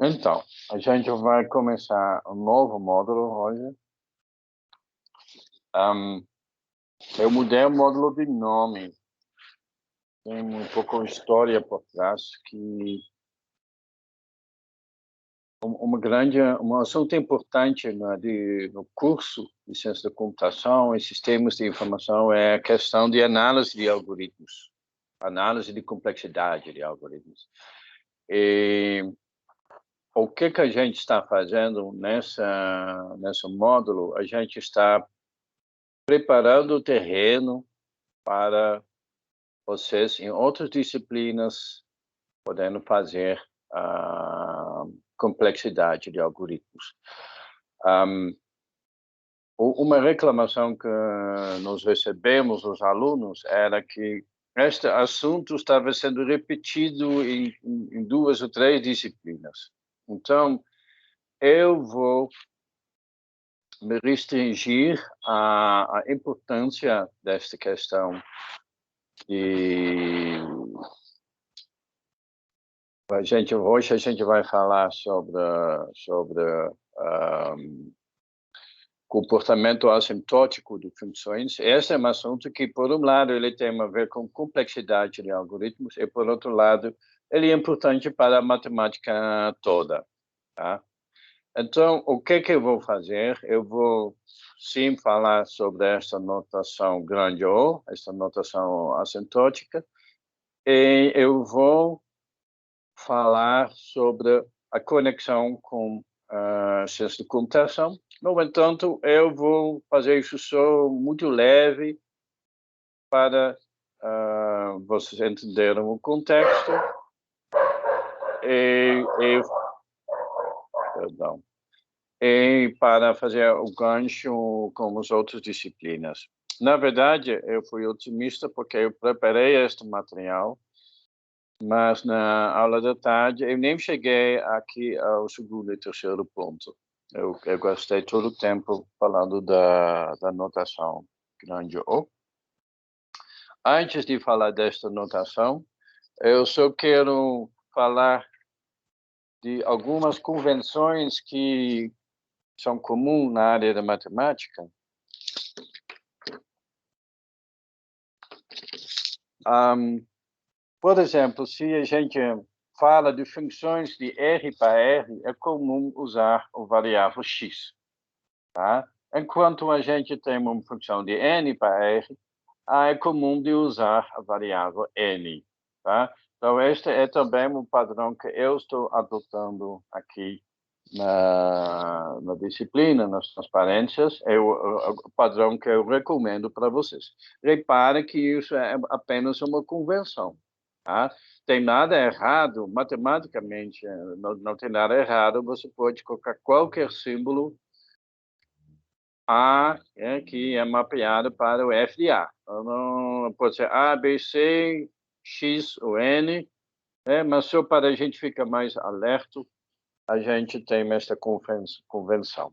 Então, a gente vai começar um novo módulo hoje. Eu mudei o módulo de nome. Tem um pouco de história por trás que um assunto importante no curso de ciência da computação e sistemas de informação é a questão de análise de algoritmos, análise de complexidade de algoritmos. E o que a gente está fazendo nesse módulo? A gente está preparando o terreno para vocês, em outras disciplinas, podendo fazer a complexidade de algoritmos. Uma reclamação que nós recebemos dos alunos era que este assunto estava sendo repetido em 2 ou 3 disciplinas. Então, eu vou me restringir à importância desta questão e hoje a gente vai falar sobre comportamento assintótico de funções. Esse é um assunto que, por um lado, ele tem a ver com complexidade de algoritmos e, por outro lado, ele é importante para a matemática toda. Tá? Então, o que eu vou fazer? Eu vou, sim, falar sobre essa notação grande O, essa notação assintótica, e eu vou falar sobre a conexão com a ciência de computação. No entanto, eu vou fazer isso só muito leve para vocês entenderem o contexto perdão, e para fazer o gancho com as outras disciplinas. Na verdade, eu fui otimista porque eu preparei este material, mas na aula da tarde eu nem cheguei aqui ao segundo e terceiro ponto. Eu gastei todo o tempo falando da notação grande O. Antes de falar desta notação, eu só quero falar de algumas convenções que são comuns na área da matemática. Por exemplo, se a gente fala de funções de R para R, é comum usar o variável x. Tá? Enquanto a gente tem uma função de N para R, é comum de usar a variável N. Tá? Então, este é também um padrão que eu estou adotando aqui na disciplina, nas transparências, é o padrão que eu recomendo para vocês. Repare que isso é apenas uma convenção. Tá? Tem nada errado, matematicamente, não tem nada errado, você pode colocar qualquer símbolo A, que é mapeado para o F de A. Então, pode ser A, B, C, X ou N, mas só para a gente ficar mais alerta, a gente tem esta convenção.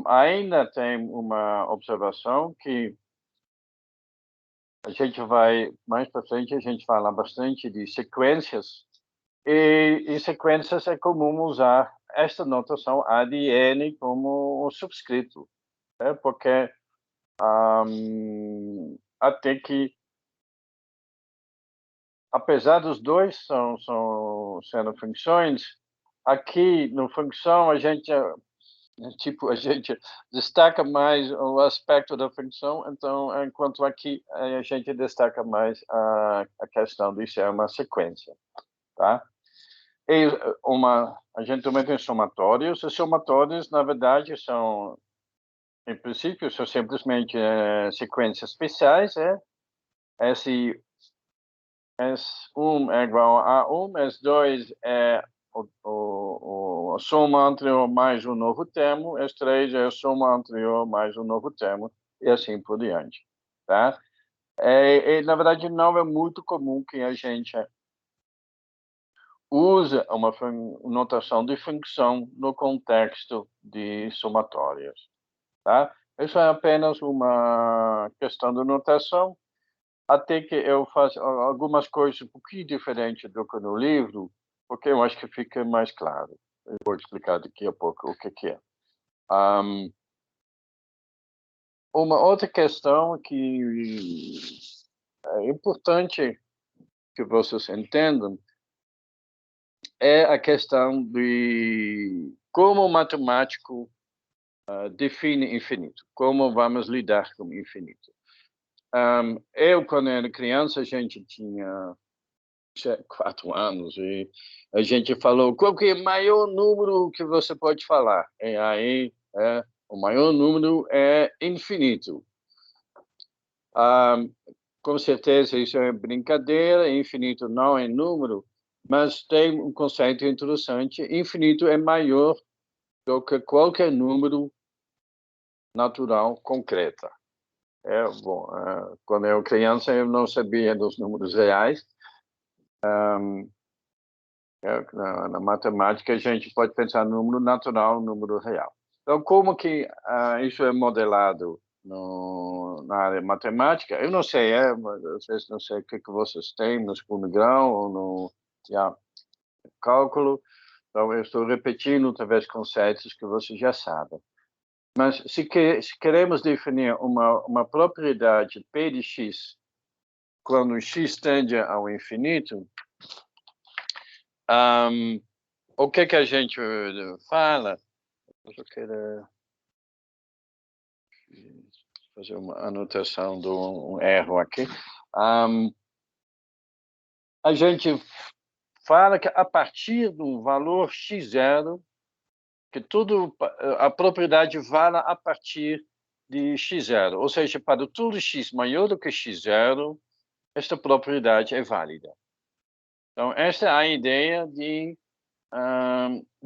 Ainda tem uma observação que a gente vai, mais para frente, a gente fala bastante de sequências, e em sequências é comum usar esta notação A de N como subscrito, porque até que, apesar dos dois sendo funções, aqui no função a gente destaca mais o aspecto da função, então, enquanto aqui a gente destaca mais a questão de ser uma sequência, tá? E a gente também tem somatórios. Os somatórios, na verdade, em princípio, são simplesmente sequências especiais, S1 é igual a 1, S2 é a soma anterior mais um novo termo, S3 é a soma anterior mais um novo termo, e assim por diante. Tá? Na verdade, não é muito comum que a gente use uma notação de função no contexto de somatórios. Tá? Isso é apenas uma questão de notação. até que eu faço algumas coisas um pouquinho diferentes do que no livro, porque eu acho que fica mais claro. Eu vou explicar daqui a pouco o que é. Hum, uma outra questão que é importante que vocês entendam é a questão de como o matemático define infinito, como vamos lidar com o infinito. Eu, quando era criança, a gente tinha 4 anos e a gente falou qual que é o maior número que você pode falar. E aí, o maior número é infinito. Com certeza isso é brincadeira, infinito não é número, mas tem um conceito interessante, infinito é maior do que qualquer número natural concreto. Bom, quando eu criança eu não sabia dos números reais. Na matemática a gente pode pensar no número natural, no número real. Então, como que isso é modelado na área matemática? Eu não sei, às vezes não sei o que vocês têm no segundo grau ou no cálculo. Então, eu estou repetindo talvez conceitos que vocês já sabem. Mas se queremos definir uma propriedade P de x quando x tende ao infinito, o que a gente fala? Eu quero fazer uma anotação de um erro aqui. A gente fala que a partir do valor x0, que a propriedade vale a partir de x0, ou seja, para tudo x maior do que x0, esta propriedade é válida. Então, esta é a ideia de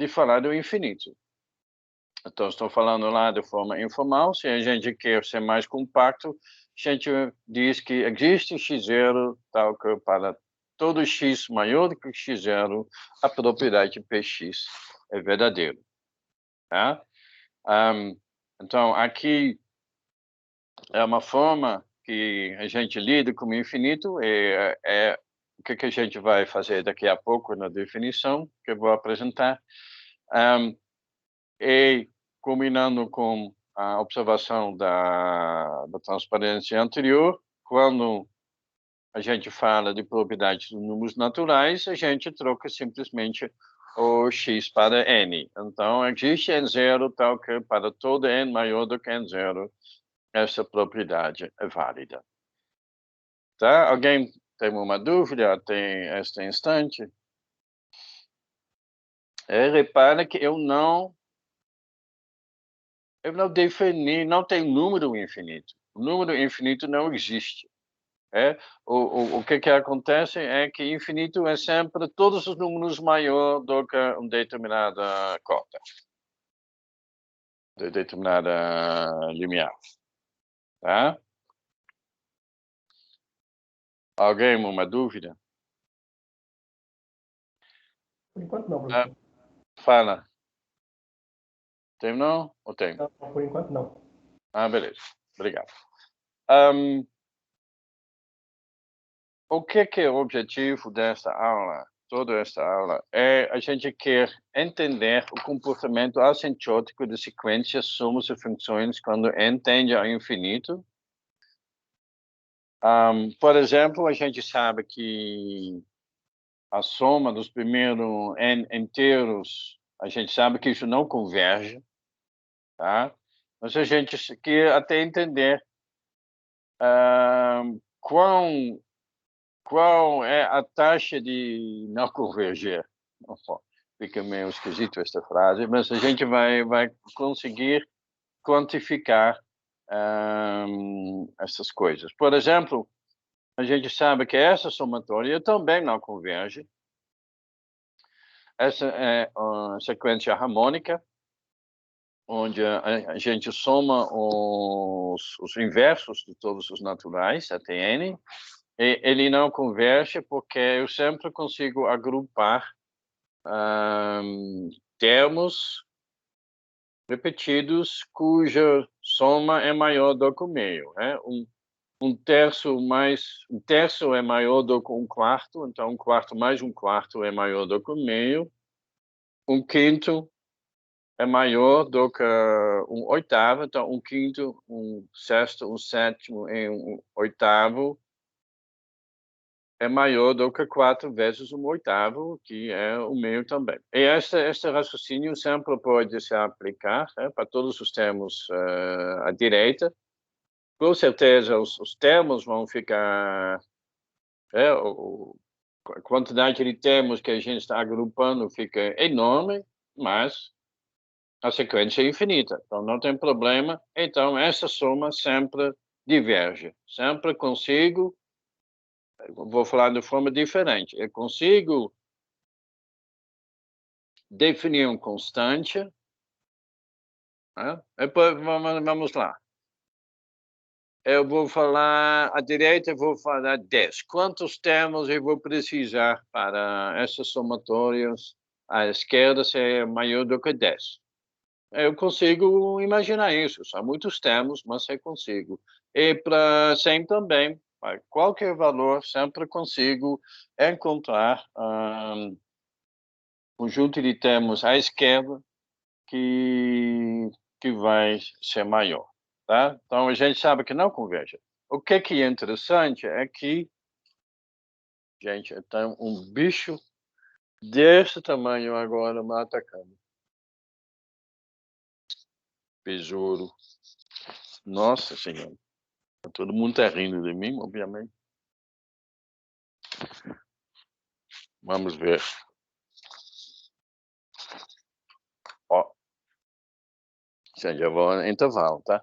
falar do infinito. Então, estou falando lá de forma informal. Se a gente quer ser mais compacto, a gente diz que existe x0, tal que para todo x maior do que x0, a propriedade Px é verdadeira. Tá? Então, aqui é uma forma que a gente lida com o infinito, o que a gente vai fazer daqui a pouco na definição que eu vou apresentar. E combinando com a observação da transparência anterior, quando a gente fala de propriedades de números naturais, a gente troca simplesmente o x para n. Então, existe n0 tal que para todo n maior do que n0, essa propriedade é válida. Tá? Alguém tem uma dúvida até este instante? Repara que eu não defini, não tem número infinito. O número infinito não existe. O que acontece é que infinito é sempre todos os números maior do que uma determinada cota, de determinada limiar. Tá? Alguém uma dúvida? Por enquanto não, professor. Fala. Tem não? Ou tem? Não, por enquanto não. Beleza. Obrigado. O que é o objetivo desta aula? Toda esta aula a gente quer entender o comportamento asintótico de sequências, somas e funções quando n tende ao infinito. Por exemplo, a gente sabe que a soma dos primeiros n inteiros, a gente sabe que isso não converge, tá? Mas a gente quer até entender qual é a taxa de não converger. Fica meio esquisito esta frase, mas a gente vai conseguir quantificar essas coisas. Por exemplo, a gente sabe que essa somatória também não converge. Essa é uma sequência harmônica, onde a gente soma os inversos de todos os naturais, até n, e ele não converge porque eu sempre consigo agrupar termos repetidos cuja soma é maior do que o meio. um terço é maior do que um quarto, então um quarto mais um quarto é maior do que um meio. Um quinto é maior do que um oitavo, então um quinto, um sexto, um sétimo e um oitavo é maior do que 4 vezes um oitavo, que é o meio também. E este raciocínio sempre pode se aplicar, né, para todos os termos à direita. Com certeza, os termos vão ficar... a quantidade de termos que a gente está agrupando fica enorme, mas a sequência é infinita, então não tem problema. Então, essa soma sempre diverge. Sempre consigo... Vou falar de forma diferente. Eu consigo definir um constante, né? Vamos lá. Eu vou falar, à direita eu vou falar 10. Quantos termos eu vou precisar para essas somatórias à esquerda ser maior do que 10? Eu consigo imaginar isso. São muitos termos, mas eu consigo. E para 100 também. Para qualquer valor, sempre consigo encontrar conjunto de termos à esquerda que, que vai ser maior, tá? Então, a gente sabe que não converge. O que é interessante é que, gente, tem um bicho desse tamanho agora me atacando. Besouro. Nossa Senhora. Todo mundo tá rindo de mim, obviamente. Vamos ver. Ó. Gente, já vou no intervalo, tá?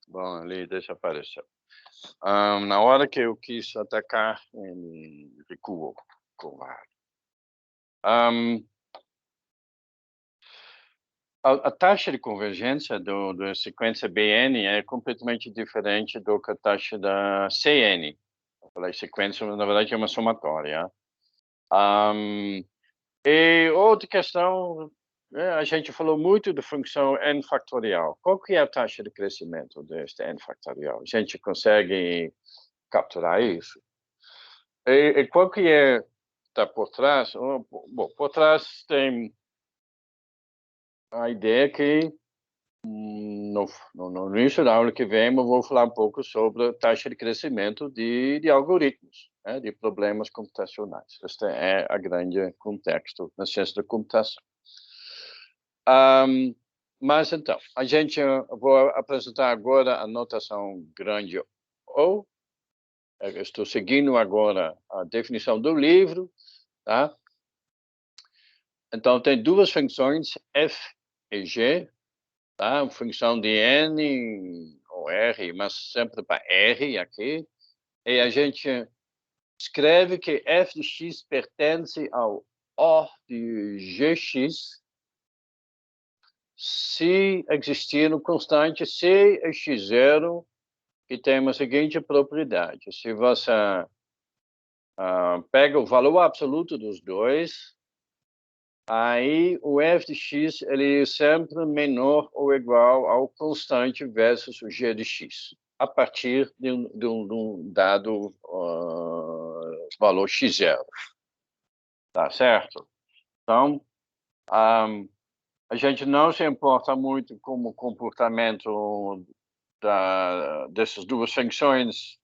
Bom, ali deixa aparecer. Na hora que eu quis atacar, ele recuou, covarde. A taxa de convergência da sequência BN é completamente diferente do que a taxa da CN. A sequência, na verdade, é uma somatória. E outra questão, a gente falou muito da função n fatorial. Qual que é a taxa de crescimento deste n fatorial? A gente consegue capturar isso? E qual que está por trás? Bom, por trás tem a ideia que no início da aula que vem eu vou falar um pouco sobre a taxa de crescimento de algoritmos, né, de problemas computacionais. Este é o grande contexto na ciência da computação. Mas então, vou apresentar agora a notação grande O. Eu estou seguindo agora a definição do livro, tá? Então, tem duas funções, f e g, tá? Função de n ou r, mas sempre para r aqui. E a gente escreve que f de x pertence ao O de gx se existir no constante c e x0, que tem a seguinte propriedade. Se você pega o valor absoluto dos dois, aí o f de x ele é sempre menor ou igual ao constante versus o g de x, a partir de um dado valor x0. Tá certo? Então, a gente não se importa muito com o comportamento dessas duas funções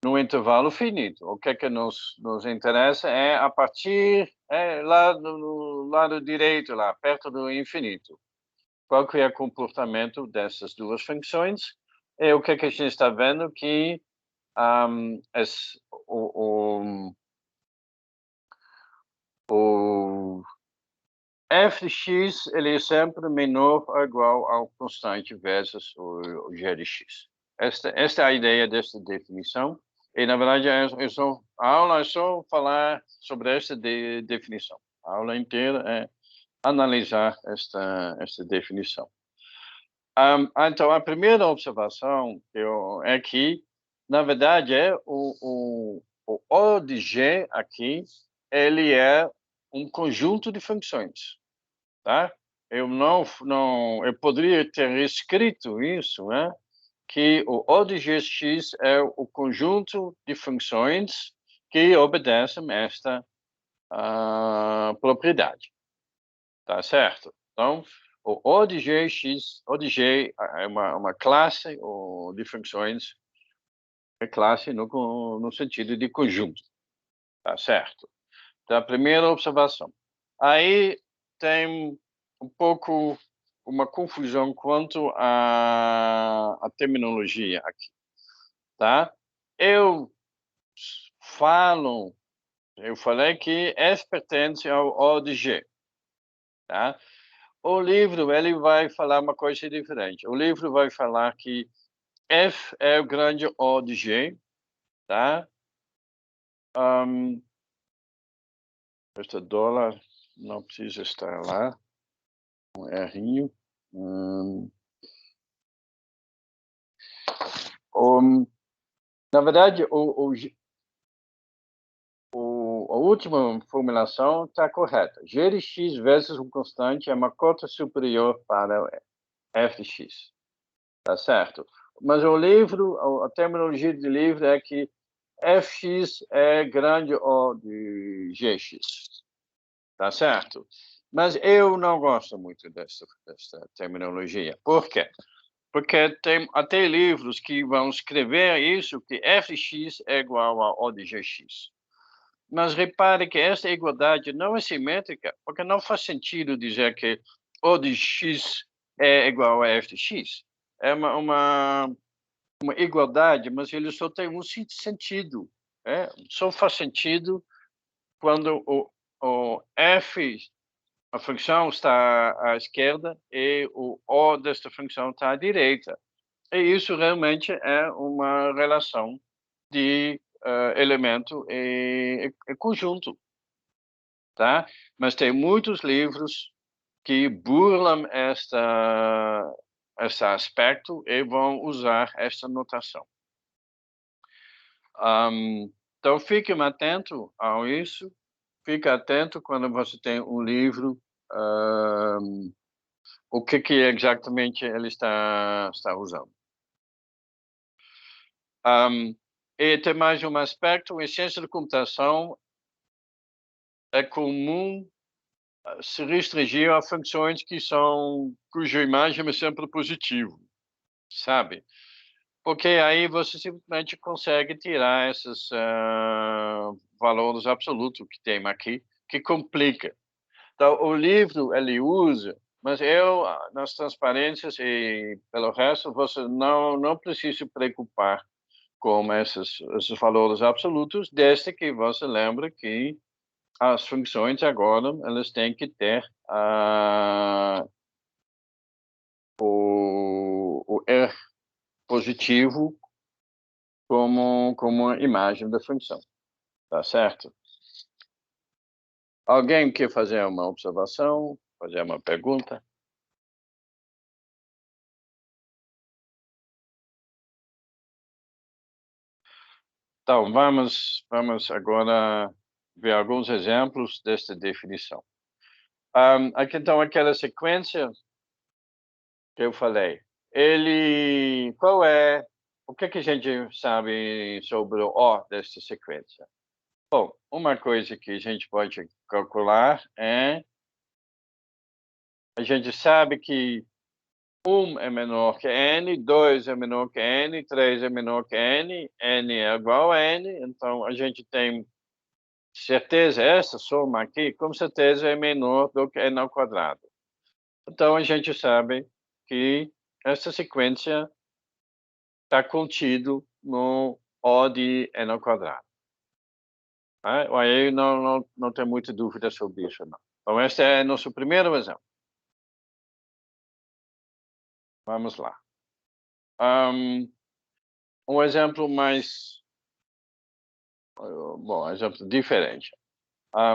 no intervalo finito. O que nos interessa é a partir lá no lado direito, lá perto do infinito. Qual que é o comportamento dessas duas funções? E o que a gente está vendo que o f de x ele é sempre menor ou igual ao constante versus o g de x. esta é a ideia desta definição. E, na verdade, a aula é só falar sobre esta definição. A aula inteira é analisar esta definição. Então, a primeira observação é que, na verdade, o O de G aqui, ele é um conjunto de funções, tá? Eu poderia ter escrito isso, né? Que o O de Gx é o conjunto de funções que obedecem esta propriedade, tá certo? Então, o O de Gx, O de G é uma classe de funções, é classe no sentido de conjunto, tá certo? Então, a primeira observação. Aí tem um pouco uma confusão quanto à terminologia aqui, tá? Eu falei que F pertence ao O de G, tá? O livro, ele vai falar uma coisa diferente. O livro vai falar que F é o grande O de G, tá? Este dólar não precisa estar lá. Um errinho. Na verdade, a última formulação está correta. G de x vezes um constante é uma cota superior para f de x. Tá certo? Mas a terminologia do livro é que fx é grande O de gx. Tá certo? Mas eu não gosto muito desta terminologia. Por quê? Porque tem até livros que vão escrever isso, que f de x é igual a O de gx. Mas repare que essa igualdade não é simétrica, porque não faz sentido dizer que O de x é igual a f de x. É uma igualdade, mas ele só tem um sentido. Só faz sentido quando o f, a função, está à esquerda e o O desta função está à direita. E isso realmente é uma relação de elemento e conjunto, tá? Mas tem muitos livros que burlam esse aspecto e vão usar esta notação. Então, fiquem atentos a isso. Fique atento quando você tem um livro, o que exatamente ele está usando. E tem mais um aspecto: em ciência de computação, é comum se restringir a funções cuja imagem é sempre positiva, sabe? Porque aí você simplesmente consegue tirar esses valores absolutos que tem aqui, que complica. Então, o livro, ele usa, mas nas transparências e pelo resto, você não precisa se preocupar com esses valores absolutos, desde que você lembre que as funções agora, elas têm que ter o R positivo como imagem da função, tá certo? Alguém quer fazer uma observação, fazer uma pergunta? Então, vamos agora ver alguns exemplos desta definição. Aqui, então, aquela sequência que eu falei. O que a gente sabe sobre o O desta sequência? Bom, uma coisa que a gente pode calcular é, a gente sabe que 1 é menor que N, 2 é menor que N, 3 é menor que N, N é igual a N, então a gente tem certeza, essa soma aqui, com certeza é menor do que N ao quadrado. Então a gente sabe que essa sequência está contido no O de N ao quadrado. Aí não tem muita dúvida sobre isso, não. Então, esse é nosso primeiro exemplo. Vamos lá. um exemplo mais... Bom, exemplo diferente. A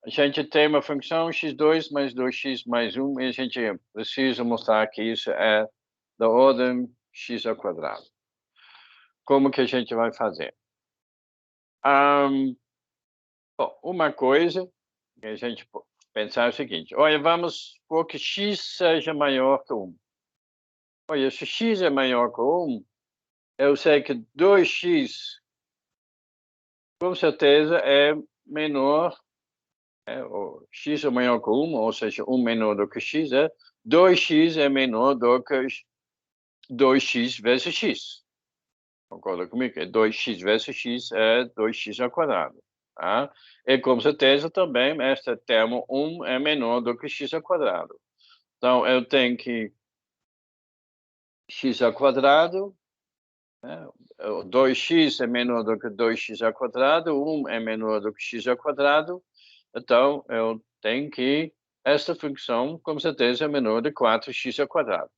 gente tem uma função x2 mais 2x mais 1, e a gente precisa mostrar que isso é da ordem x ao quadrado. Como que a gente vai fazer? Bom, uma coisa que a gente pode pensar é o seguinte: olha, vamos supor que x seja maior que 1. Olha, se x é maior que 1, eu sei que 2x, com certeza, é menor, ou x é maior que 1, ou seja, 1 menor do que x, 2x é menor do que 2x vezes x. Concorda comigo? 2x vezes x é 2x ao quadrado. Tá? E com certeza também este termo 1 é menor do que x ao quadrado. Então, eu tenho que x ao quadrado, 2x é menor do que 2x ao quadrado, 1 é menor do que x ao quadrado, então eu tenho que esta função, com certeza, é menor de 4x ao quadrado.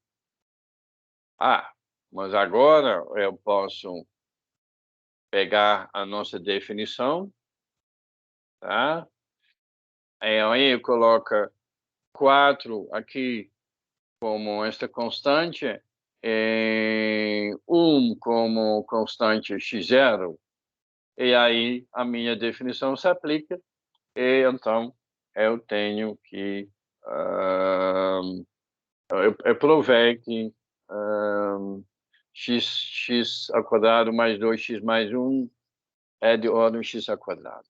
Mas agora eu posso pegar a nossa definição, tá? Aí eu coloco 4 aqui como esta constante, 1 como constante x0, e aí a minha definição se aplica, e então eu tenho que... eu provei que x ao quadrado mais 2x mais 1 é de ordem x ao quadrado.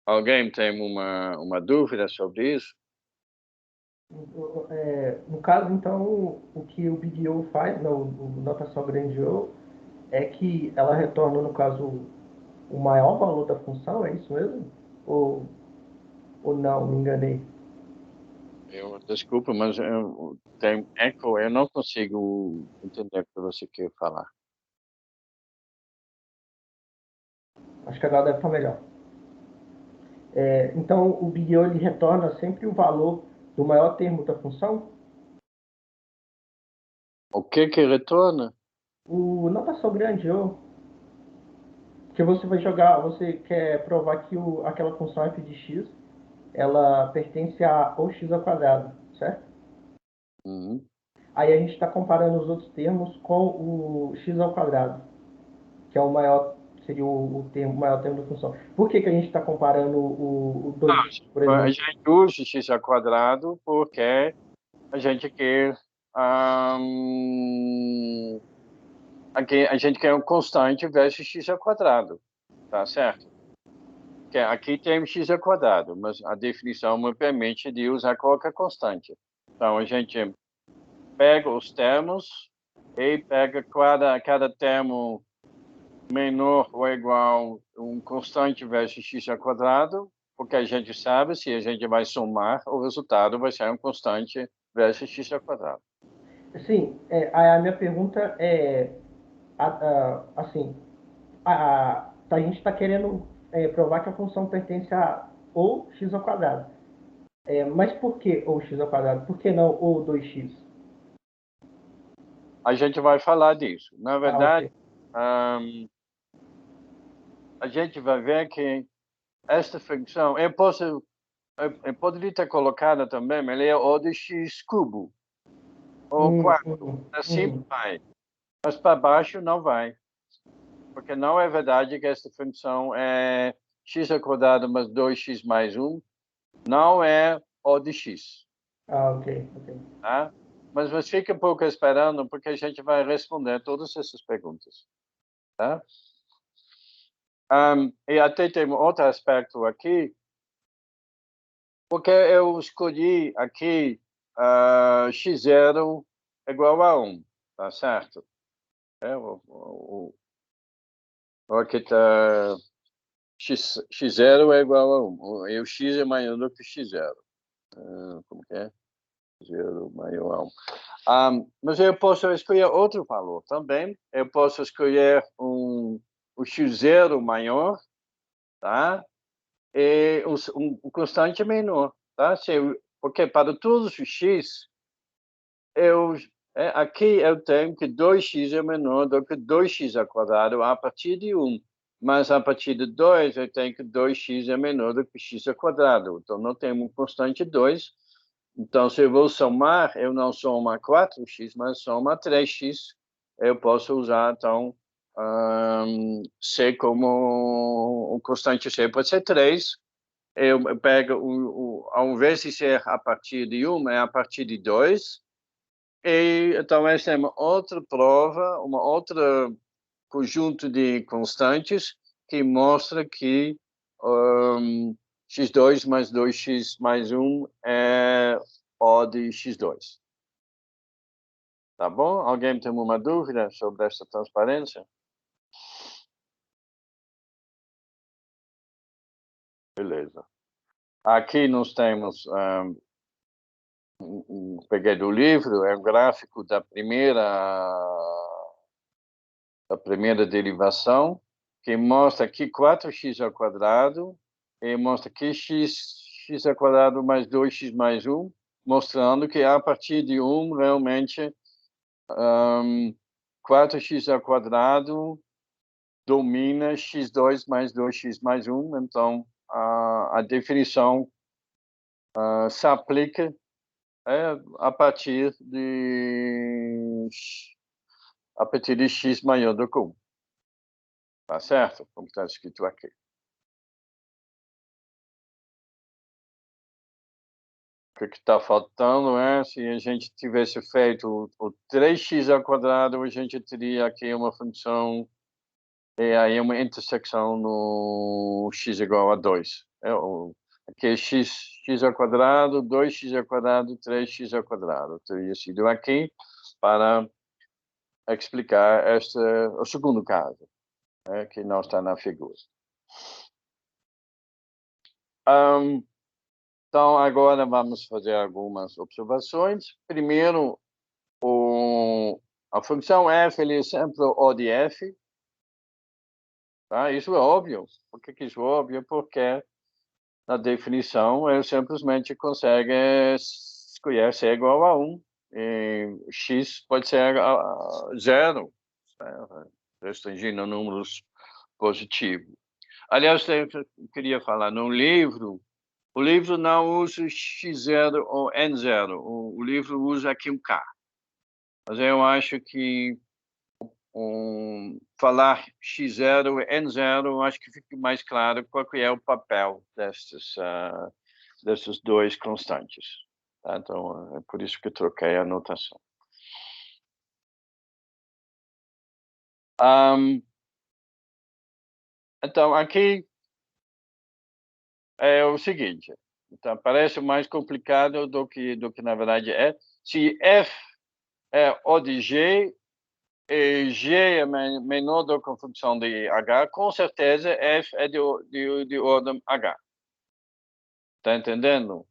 Alguém tem uma dúvida sobre isso? No caso, então, o que o Big O faz, não, o notação grande O, é que ela retorna, no caso, o maior valor da função, é isso mesmo? Ou não, me enganei? Desculpa, mas eu tenho eco, eu não consigo entender o que você quer falar. Acho que agora deve estar melhor. Então, o Big O ele retorna sempre o valor do maior termo da função? O que retorna? O notação grande O, que você vai jogar, você quer provar que aquela função f de x, ela pertence a o x ao quadrado, certo? Uhum. Aí a gente está comparando os outros termos com o x ao quadrado, que é o maior, seria o maior termo da função. Por que a gente está comparando o 2x, por A exemplo? gente usa x ao quadrado porque a gente quer aqui a gente quer um constante vezes x ao quadrado, tá certo? Que aqui tem x ao quadrado, mas a definição me permite de usar qualquer constante. Então a gente pega os termos e pega cada termo menor ou igual a um constante vezes x ao quadrado, porque a gente sabe se a gente vai somar, o resultado vai ser um constante vezes x ao quadrado. Sim, a minha pergunta é, assim, a gente está querendo provar que a função pertence a ou x ao quadrado. Mas por que ou x ao quadrado? Por que não ou 2x? A gente vai falar disso. Na verdade, Ok. a gente vai ver que esta função, eu poderia ter colocado também, mas ele é O de x cubo, ou 4, assim vai. Mas para baixo não vai, porque não é verdade que esta função é x ao quadrado mais 2x mais 1, não é O de x, Ok, ok. tá? Mas fica um pouco esperando, porque a gente vai responder todas essas perguntas, tá? E até tem outro aspecto aqui, porque eu escolhi aqui x0 igual a 1, tá certo? Aqui está x0 é igual a 1, e o x é maior do que x0. Como que é? 0 maior a 1. Mas eu posso escolher outro valor também. Eu posso escolher o x0 maior, tá? E um constante menor, tá? Porque para todos os x, eu Aqui eu tenho que 2x é menor do que 2x ao quadrado a partir de 1. Mas a partir de 2, eu tenho que 2x é menor do que x ao quadrado. Então, não temos um constante 2. Então, se eu vou somar, eu não somo 4x, mas somo 3x. Eu posso usar, então, C como o constante C pode ser 3. Eu pego, ao invés de ser a partir de 1, é a partir de 2. E, então, essa é uma outra prova, uma outra conjunto de constantes que mostra que x2 mais 2x mais 1 é O de x2. Tá bom? Alguém tem uma dúvida sobre essa transparência? Beleza. Aqui nós temos, peguei do livro, é um gráfico da primeira derivação, que mostra aqui 4x ao quadrado, e mostra aqui x ao quadrado mais 2x mais 1, mostrando que a partir de 1, realmente, 4x ao quadrado domina x2 mais 2x mais 1, então a definição se aplica a partir de x maior do que 1. Tá certo? Como está escrito aqui. O que está faltando é, se a gente tivesse feito o 3x ao quadrado, a gente teria aqui uma função, e aí uma intersecção no x igual a 2. Aqui é x ao quadrado, 2x ao quadrado, 3x ao quadrado. Teria sido aqui para explicar o segundo caso, que não está na figura. Então, agora vamos fazer algumas observações. Primeiro, a função f ele é sempre O de f. Tá? Isso é óbvio. Por que isso é óbvio? Porque na definição ele simplesmente consegue escolher C igual a 1. E x pode ser 0, restringindo números positivos. Aliás, eu queria falar, no livro, o livro não usa x0 ou n0. O livro usa aqui um k. Mas eu acho que falar x0 e n0, acho que fica mais claro qual que é o papel desses dois constantes. Tá? Então, é por isso que eu troquei a notação. Então, aqui é o seguinte. Então, parece mais complicado do que na verdade é. Se f é O de g, e g é menor do que a função de h, com certeza f é de ordem h. Está entendendo?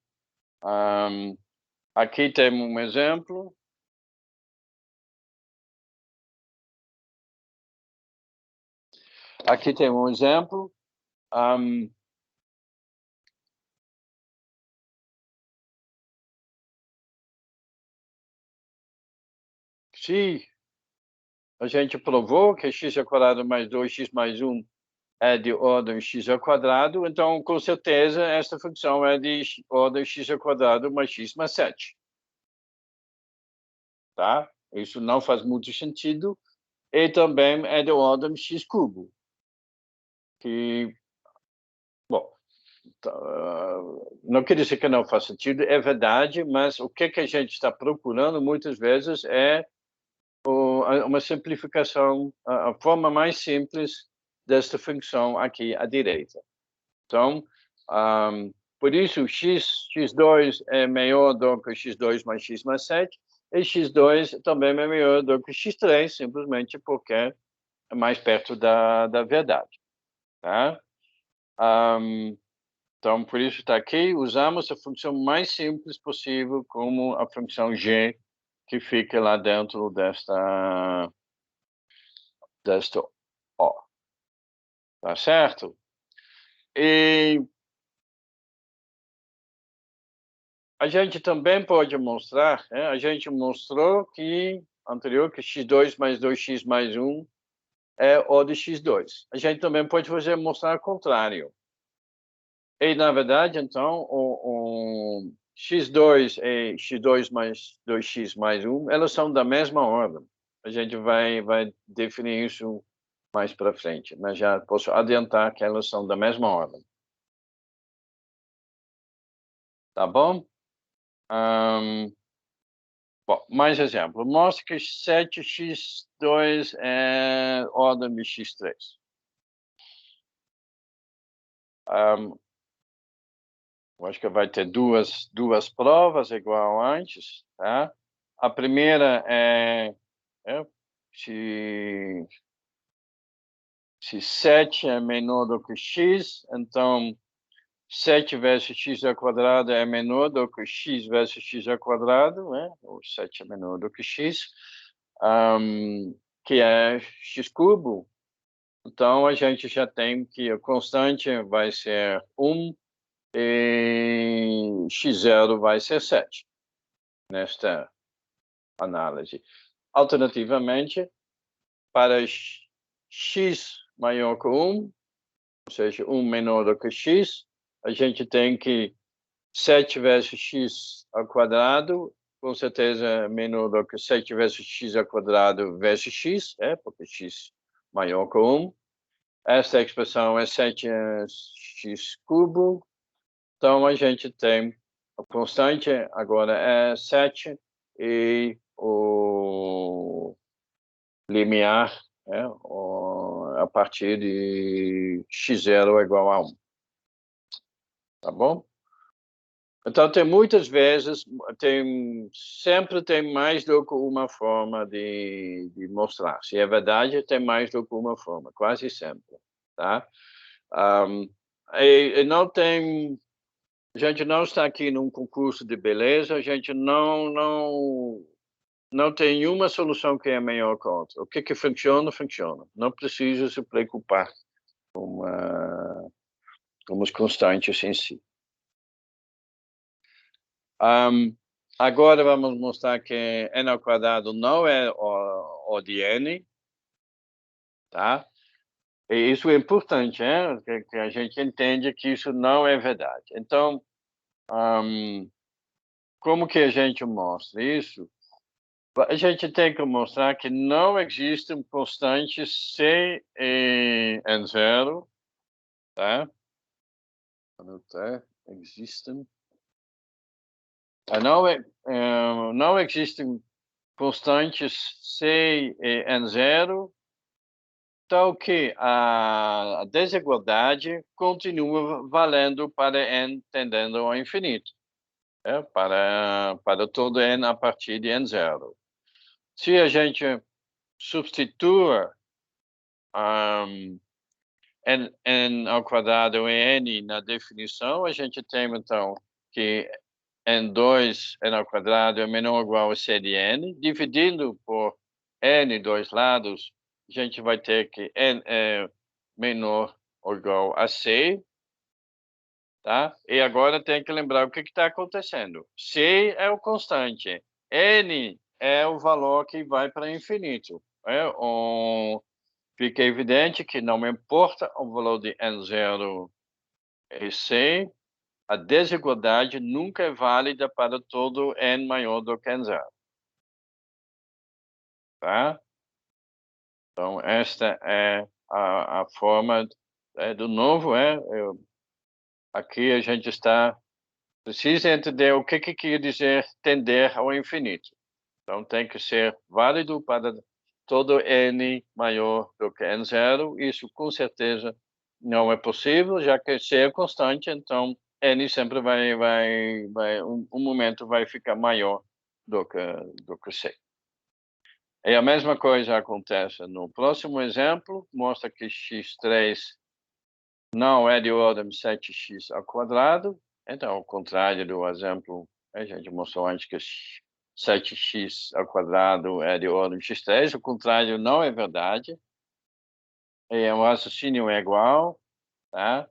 Aqui temos um exemplo. Aqui temos um exemplo. Se a gente provou que x ao quadrado mais 2x mais 1 é de ordem x ao quadrado, então, com certeza, esta função é de ordem x ao quadrado mais x mais 7. Tá? Isso não faz muito sentido. E também é de ordem x cubo. Que, bom, não quer dizer que não faz sentido, é verdade, mas o que a gente está procurando muitas vezes é uma simplificação, a forma mais simples desta função aqui à direita. Então, por isso, x2 é maior do que x2 mais x mais 7, e x2 também é maior do que x3, simplesmente porque é mais perto da verdade. Tá? Então, por isso está aqui, usamos a função mais simples possível, como a função g, que fica lá dentro desta O. Tá certo? E a gente também pode mostrar, a gente mostrou que anterior que x2 mais 2x mais 1 é O de x2. A gente também pode mostrar o contrário. E, na verdade, então, o x2 e x2 mais 2x mais 1, elas são da mesma ordem. A gente vai definir isso mais para frente, mas já posso adiantar que elas são da mesma ordem. Tá bom? Bom, mais exemplo. Mostra que 7x2 é ordem de x3. Eu acho que vai ter duas provas igual antes, tá? A primeira se 7 é menor do que x, então 7 vezes x ao quadrado é menor do que x vezes x ao quadrado, né? Ou 7 é menor do que x, que é x cubo. Então, a gente já tem que a constante vai ser 1 e x0 vai ser 7, nesta análise. Alternativamente, para x maior que 1, ou seja, 1 menor do que x, a gente tem que 7 vezes x ao quadrado, com certeza é menor do que 7 vezes x ao quadrado vezes x, porque x maior que 1. Essa expressão é 7x cubo. Então, a gente tem a constante agora é 7 e o limiar a partir de x0 é igual a 1. Tá bom? Então, tem muitas vezes, sempre tem mais do que uma forma de mostrar. Se é verdade, tem mais do que uma forma, quase sempre. Tá? E não tem... A gente não está aqui num concurso de beleza, a gente não tem uma solução que é melhor que a outra. O que funciona, funciona. Não precisa se preocupar com as constantes em si. Agora vamos mostrar que n ao quadrado não é O de n, tá? E isso é importante, que a gente entende que isso não é verdade. Então, como que a gente mostra isso? A gente tem que mostrar que não existem constantes C e N0, tá? Existem. Não existem constantes C e N0, tal que a desigualdade continua valendo para n tendendo ao infinito, para todo n a partir de n0. Se a gente substitua n ao quadrado e n na definição, a gente tem então que n2 n ao quadrado é menor ou igual a c de n, dividindo por n dois lados, a gente vai ter que n é menor ou igual a c, tá? E agora tem que lembrar o que está acontecendo. C é o constante, n é o valor que vai para infinito. Fica evidente que não importa o valor de n0 e c, a desigualdade nunca é válida para todo n maior do que n0. Tá? Então, esta é a forma do novo. Aqui a gente precisa entender o que quer dizer tender ao infinito. Então, tem que ser válido para todo n maior do que n0. Isso, com certeza, não é possível, já que C é constante, então n sempre um momento vai ficar maior do que C. E a mesma coisa acontece no próximo exemplo, mostra que x3 não é de ordem 7x ao quadrado, então, ao contrário do exemplo, a gente mostrou antes que 7x ao quadrado é de ordem x3, o contrário não é verdade, e o raciocínio é igual, tá?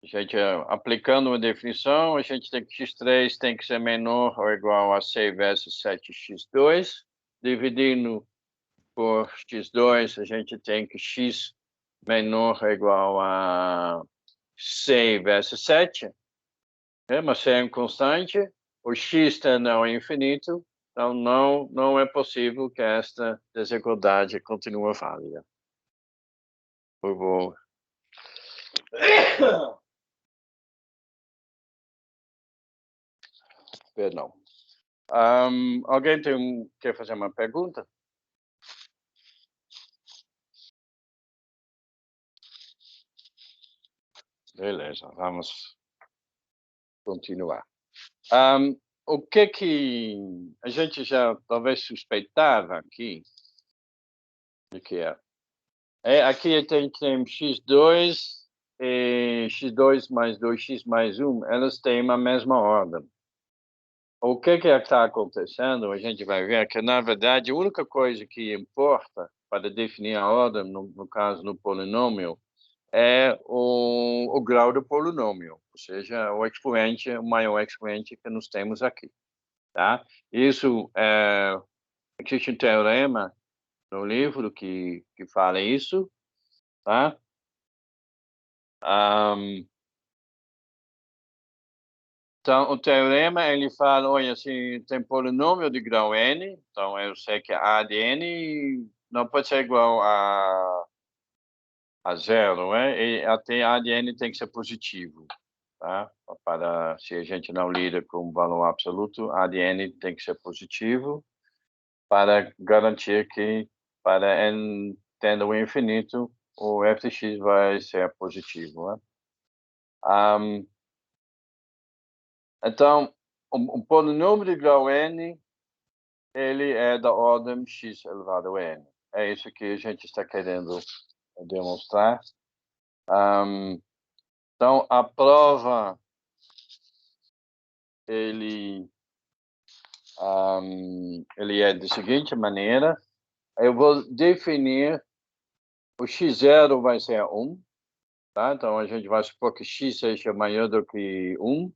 A gente, aplicando uma definição, a gente tem que x3 tem que ser menor ou igual a 6 vezes 7x2. Dividindo por x2, a gente tem que x menor ou igual a 6 vezes 7. Mas se é uma constante, o x tende ao infinito, então não é possível que esta desigualdade continue válida. Por favor. Perdão. Alguém quer fazer uma pergunta? Beleza, vamos continuar. O que a gente já talvez suspeitava aqui de que aqui tem x2 e x2 mais 2x mais 1, elas têm a mesma ordem. O que está acontecendo, a gente vai ver que, na verdade, a única coisa que importa para definir a ordem, no caso, no polinômio, é o grau do polinômio, ou seja, o expoente, o maior expoente que nós temos aqui. Tá? Isso, existe um teorema no livro que fala isso. Tá? Então, o teorema, ele fala, olha, assim, tem polinômio de grau n, então eu sei que a de n não pode ser igual a zero, né? E até a de n tem que ser positivo, tá? Para, se a gente não lida com um valor absoluto, a de n tem que ser positivo para garantir que, para n tendo o infinito, o f de x vai ser positivo, né? Então, um polinômio de grau n, ele é da ordem x elevado a n. É isso que a gente está querendo demonstrar. Então, a prova, ele é da seguinte maneira. Eu vou definir, o x0 vai ser 1, tá? Então, a gente vai supor que x seja maior do que 1.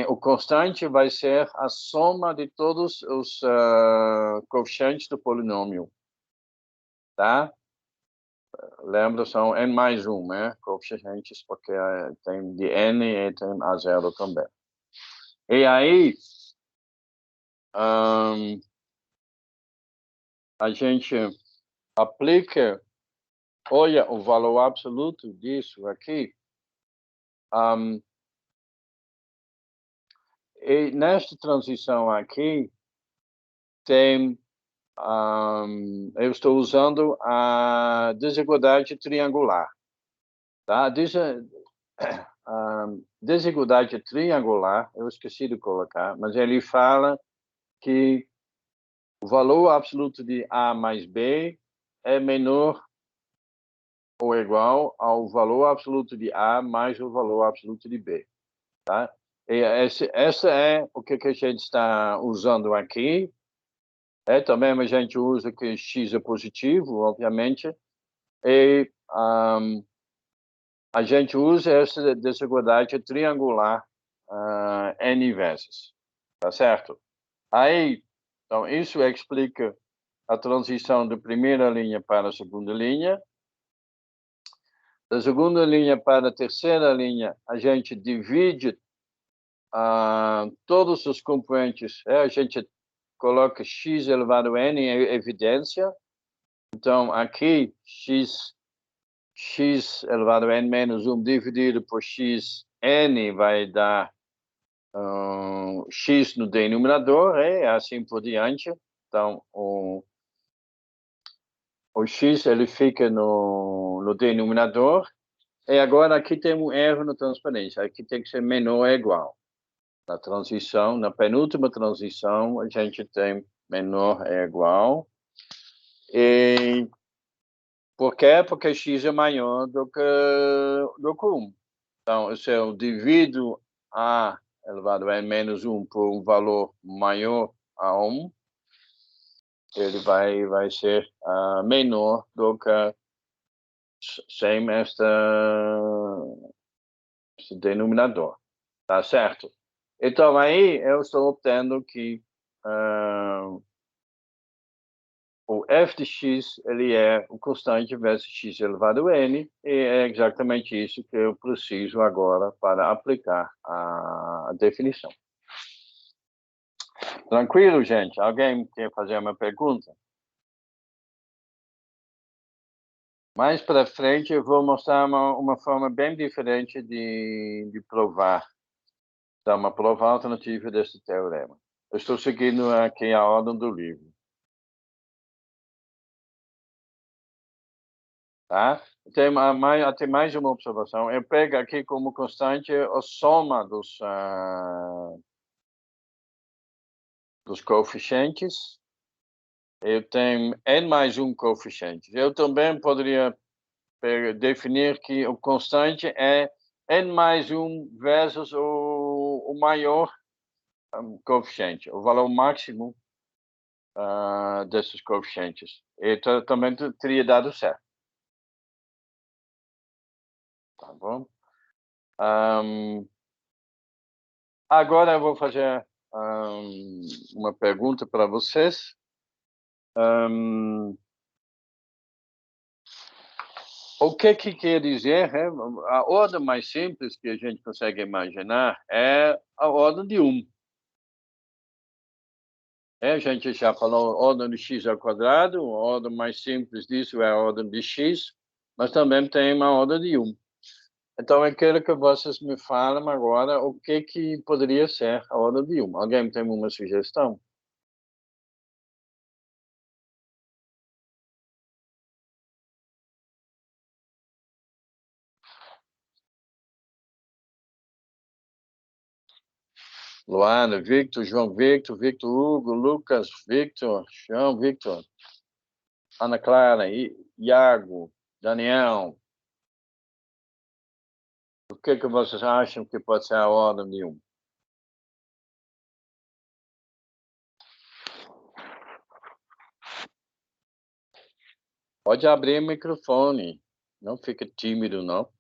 O constante vai ser a soma de todos os coeficientes do polinômio, tá? Lembra, são n mais 1, né? Coeficientes, porque tem de n e tem a zero também. E aí, a gente aplica, olha o valor absoluto disso aqui. E nesta transição aqui, tem eu estou usando a desigualdade triangular. Tá? Desigualdade triangular, eu esqueci de colocar, mas ele fala que o valor absoluto de A mais B é menor ou igual ao valor absoluto de A mais o valor absoluto de B. Tá? E essa é o que a gente está usando aqui. Também a gente usa que x é positivo, obviamente, e a gente usa essa desigualdade triangular N vezes, tá certo? Aí, então, isso explica a transição da primeira linha para a segunda linha. Da segunda linha para a terceira linha, a gente divide todos os componentes, a gente coloca x elevado a n em evidência. Então, aqui, x elevado a n menos 1 dividido por x n vai dar x no denominador, assim por diante. Então, o x ele fica no denominador. E agora aqui tem um erro na transparência. Aqui tem que ser menor ou igual. Na transição, na penúltima transição, a gente tem menor é igual. E por quê? Porque x é maior do que 1. Então, se eu divido a elevado a n menos 1 por um valor maior a 1, ele vai ser menor do que sem esta este denominador, tá certo? Então, aí eu estou obtendo que o f de x ele é o constante vezes x elevado a n, e é exatamente isso que eu preciso agora para aplicar a definição. Tranquilo, gente? Alguém quer fazer uma pergunta? Mais para frente eu vou mostrar uma forma bem diferente de provar, dar uma prova alternativa desse teorema. Eu estou seguindo aqui a ordem do livro. Tá? Tem mais uma observação. Eu pego aqui como constante a soma dos coeficientes. Eu tenho n mais um coeficiente. Eu também poderia definir que o constante é n mais um vezes o maior coeficiente, o valor máximo desses coeficientes. E também teria dado certo. Tá bom? Agora eu vou fazer uma pergunta para vocês. O que quer dizer? A ordem mais simples que a gente consegue imaginar é a ordem de 1. A gente já falou ordem de x ao quadrado, a ordem mais simples disso é a ordem de x, mas também tem uma ordem de 1. Então, eu quero que vocês me falem agora o que poderia ser a ordem de 1. Alguém tem uma sugestão? Luana, Victor, João Victor, Victor Hugo, Lucas, Victor, João Victor, Ana Clara, Iago, Daniel. O que vocês acham que pode ser a ordem de 1? Pode abrir o microfone. Não fica tímido, não.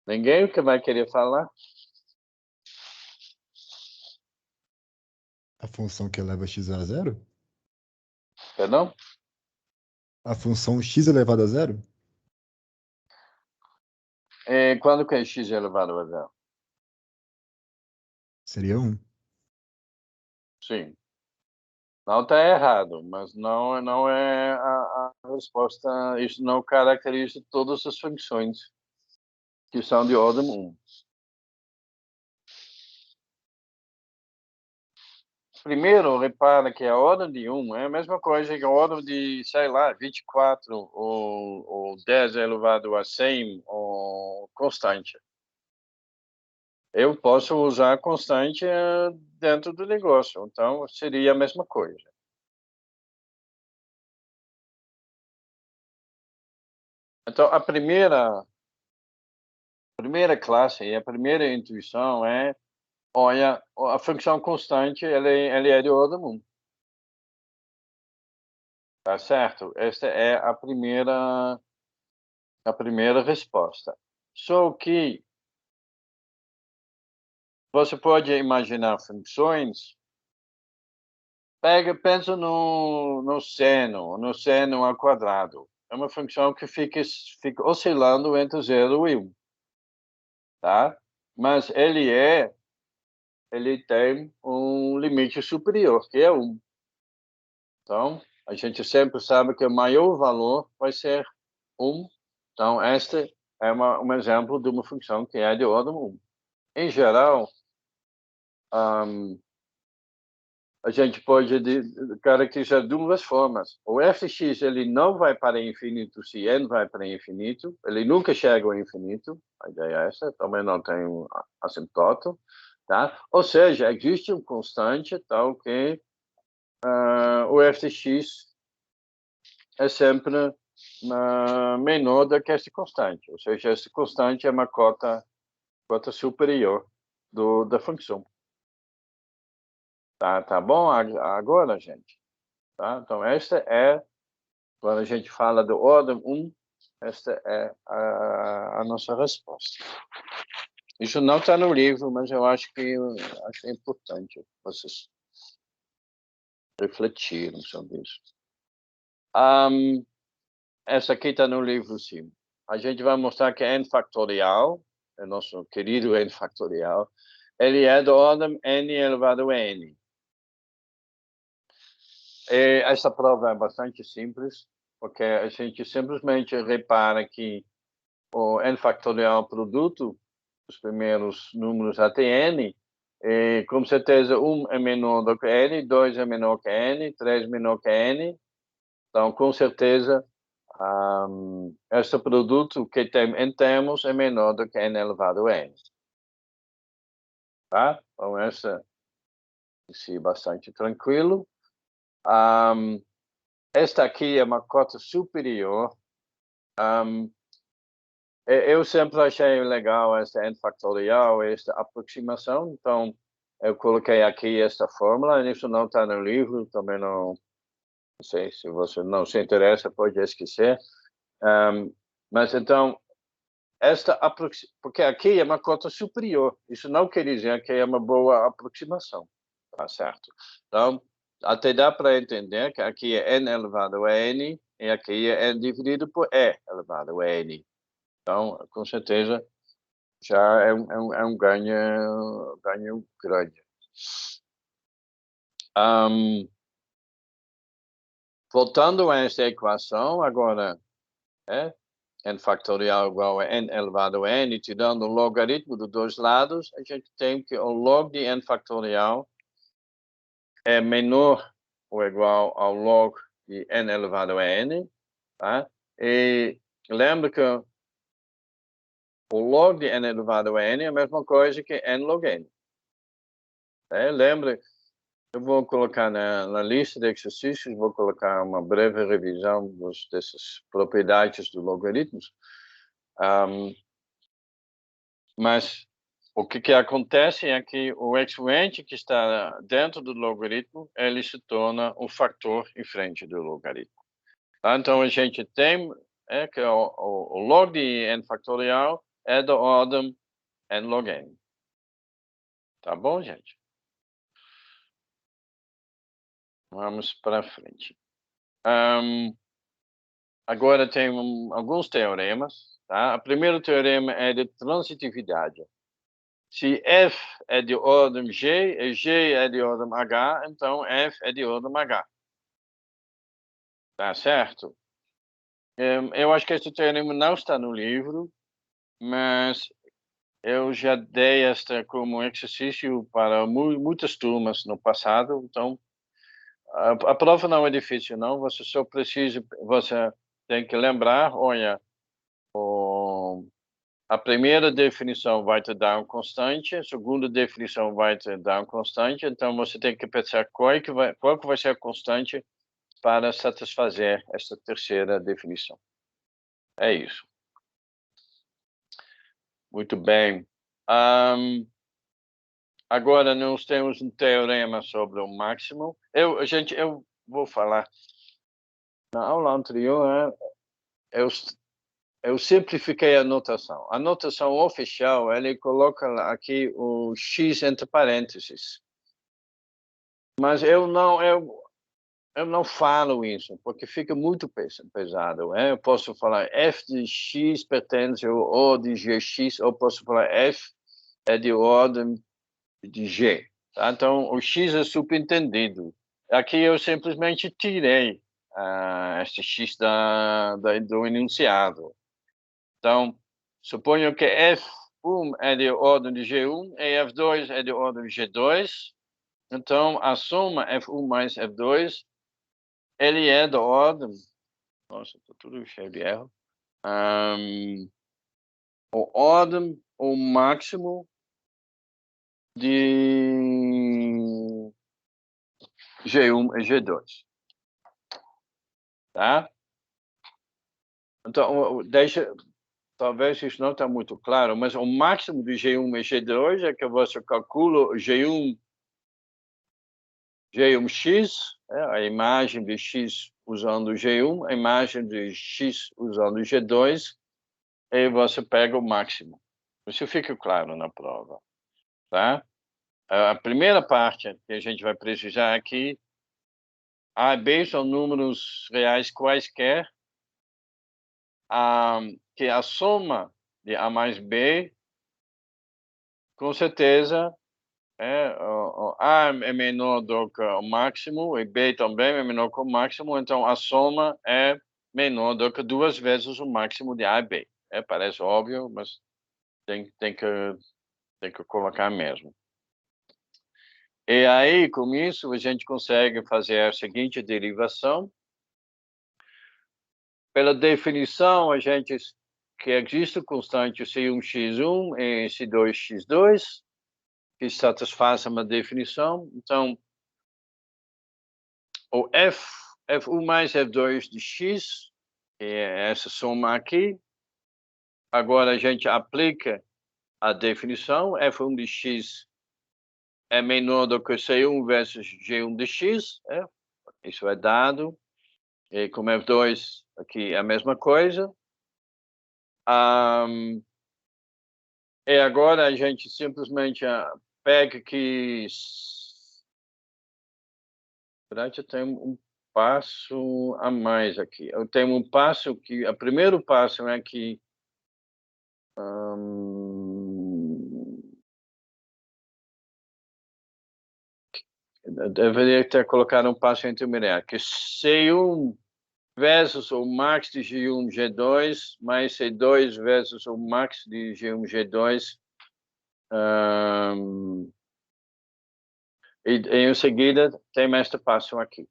Ninguém que vai querer falar? A função que eleva x a zero? Perdão? A função x elevado a zero? Quando que é x elevado a zero? Seria 1. Sim. Não está errado, mas não é a resposta. Isso não caracteriza todas as funções que são de ordem 1. Primeiro, repara que a ordem de 1 é a mesma coisa que a ordem de, sei lá, 24 ou 10 elevado a 100 ou constante. Eu posso usar constante dentro do negócio, então seria a mesma coisa. Então, a primeira classe e a primeira intuição é, olha, a função constante ela é de ordem 1. Tá certo? Esta é a primeira resposta. Só que você pode imaginar funções. Pensa no seno ao quadrado. É uma função que fica oscilando entre 0 e 1. Tá? Mas ele tem um limite superior, que é 1. Então, a gente sempre sabe que o maior valor vai ser 1. Então, este é um exemplo de uma função que é de ordem 1. Em geral, a gente pode caracterizar de duas formas. O f(x) ele não vai para infinito se n vai para infinito. Ele nunca chega ao infinito. A ideia é essa. Também não tem um assintoto. Tá? Ou seja, existe um constante tal que o f(x) é sempre menor do que esse constante. Ou seja, esse constante é uma cota superior da função. Tá bom agora, gente? Tá? Então, esta é, quando a gente fala do ordem 1, esta é a nossa resposta. Isso não está no livro, mas eu acho que é importante vocês refletirem sobre isso. Essa aqui está no livro, sim. A gente vai mostrar que n fatorial, o nosso querido n fatorial, ele é da ordem n elevado a n. E essa prova é bastante simples, porque a gente simplesmente repara que o n fatorial produto, os primeiros números até n, e com certeza 1 é menor do que n, 2 é menor que n, 3 é menor que n. Então, com certeza, esse produto que tem em termos é menor do que n elevado a n. Tá? Então, essa é bastante tranquilo. Esta aqui é uma cota superior. Eu sempre achei legal essa n fatorial, esta aproximação. Então, eu coloquei aqui esta fórmula. Isso não está no livro, também não sei se você não se interessa, pode esquecer. Mas então, porque aqui é uma cota superior. Isso não quer dizer que é uma boa aproximação, tá certo? Então, até dá para entender que aqui é n elevado a n e aqui é n dividido por e elevado a n. Então, com certeza, já é um ganho grande. Voltando a essa equação, agora, n fatorial igual a n elevado a n, tirando o logaritmo dos dois lados, a gente tem que o log de n fatorial é menor ou igual ao log de n elevado a n, tá? E lembra que o log de n elevado a n é a mesma coisa que n log n. Lembra, eu vou colocar na lista de exercícios, vou colocar uma breve revisão dessas propriedades dos logaritmos. Mas o que acontece é que o expoente que está dentro do logaritmo, ele se torna o fator em frente do logaritmo. Tá? Então, a gente tem que o log de n fatorial é da ordem n log n. Tá bom, gente? Vamos para frente. Agora tem alguns teoremas. Tá? O primeiro teorema é de transitividade. Se f é de ordem g e g é de ordem h, então f é de ordem h. Tá certo? Eu acho que esse teorema não está no livro, mas eu já dei esta como exercício para muitas turmas no passado, então a prova não é difícil, não. Você tem que lembrar, olha, a primeira definição vai te dar um constante, a segunda definição vai te dar um constante, então você tem que pensar qual que vai ser a constante para satisfazer essa terceira definição. É isso. Muito bem. Agora nós temos um teorema sobre o máximo. Eu vou falar. Na aula anterior, eu simplifiquei a notação. A notação oficial, ele coloca aqui o x entre parênteses. Mas eu não falo isso, porque fica muito pesado. Eu posso falar f de x pertence ao O de gx, ou posso falar f é de ordem de g. Tá? Então, o x é subentendido. Aqui eu simplesmente tirei este x do enunciado. Então, suponho que f1 é de ordem de g1 e f2 é de ordem de g2. Então, a soma f1 mais f2, ele é da ordem... Nossa, está tudo cheio de erro. O máximo de G1 e G2. Tá? Então, talvez isso não está muito claro, mas o máximo de G1 e G2 é que você calcula G1 G1x, a imagem de x usando G1, a imagem de x usando G2, e você pega o máximo. Isso fica claro na prova, tá? A primeira parte que a gente vai precisar aqui, A e B são números reais quaisquer, que a soma de A mais B, com certeza, A é menor do que o máximo, e B também é menor que o máximo, então a soma é menor do que 2 vezes o máximo de A e B. Parece óbvio, mas tem que colocar mesmo. E aí, com isso, a gente consegue fazer a seguinte derivação. Pela definição, que existe constante C1x1 e C2x2, que satisfaz uma definição. Então, o F1 mais F2 de x, que é essa soma aqui. Agora a gente aplica a definição, F1 de x é menor do que C1 vezes G1 de x, isso é dado. E com F2 aqui é a mesma coisa. E agora a gente simplesmente pega que... Na verdade, eu tenho um passo a mais aqui. Eu tenho um passo que... O primeiro passo é que... eu deveria ter colocado um passo intermediário, que C1 vezes o max de G1, G2, mais C2 vezes o max de G1, G2. E em seguida, tem este passo aqui.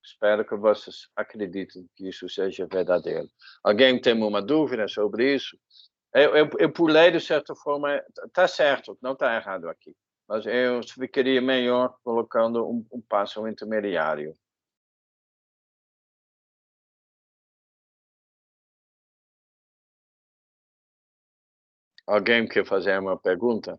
Espero que vocês acreditem que isso seja verdadeiro. Alguém tem uma dúvida sobre isso? Eu pulei de certa forma, está certo, não está errado aqui. Mas eu ficaria melhor colocando um passo intermediário. Alguém quer fazer uma pergunta?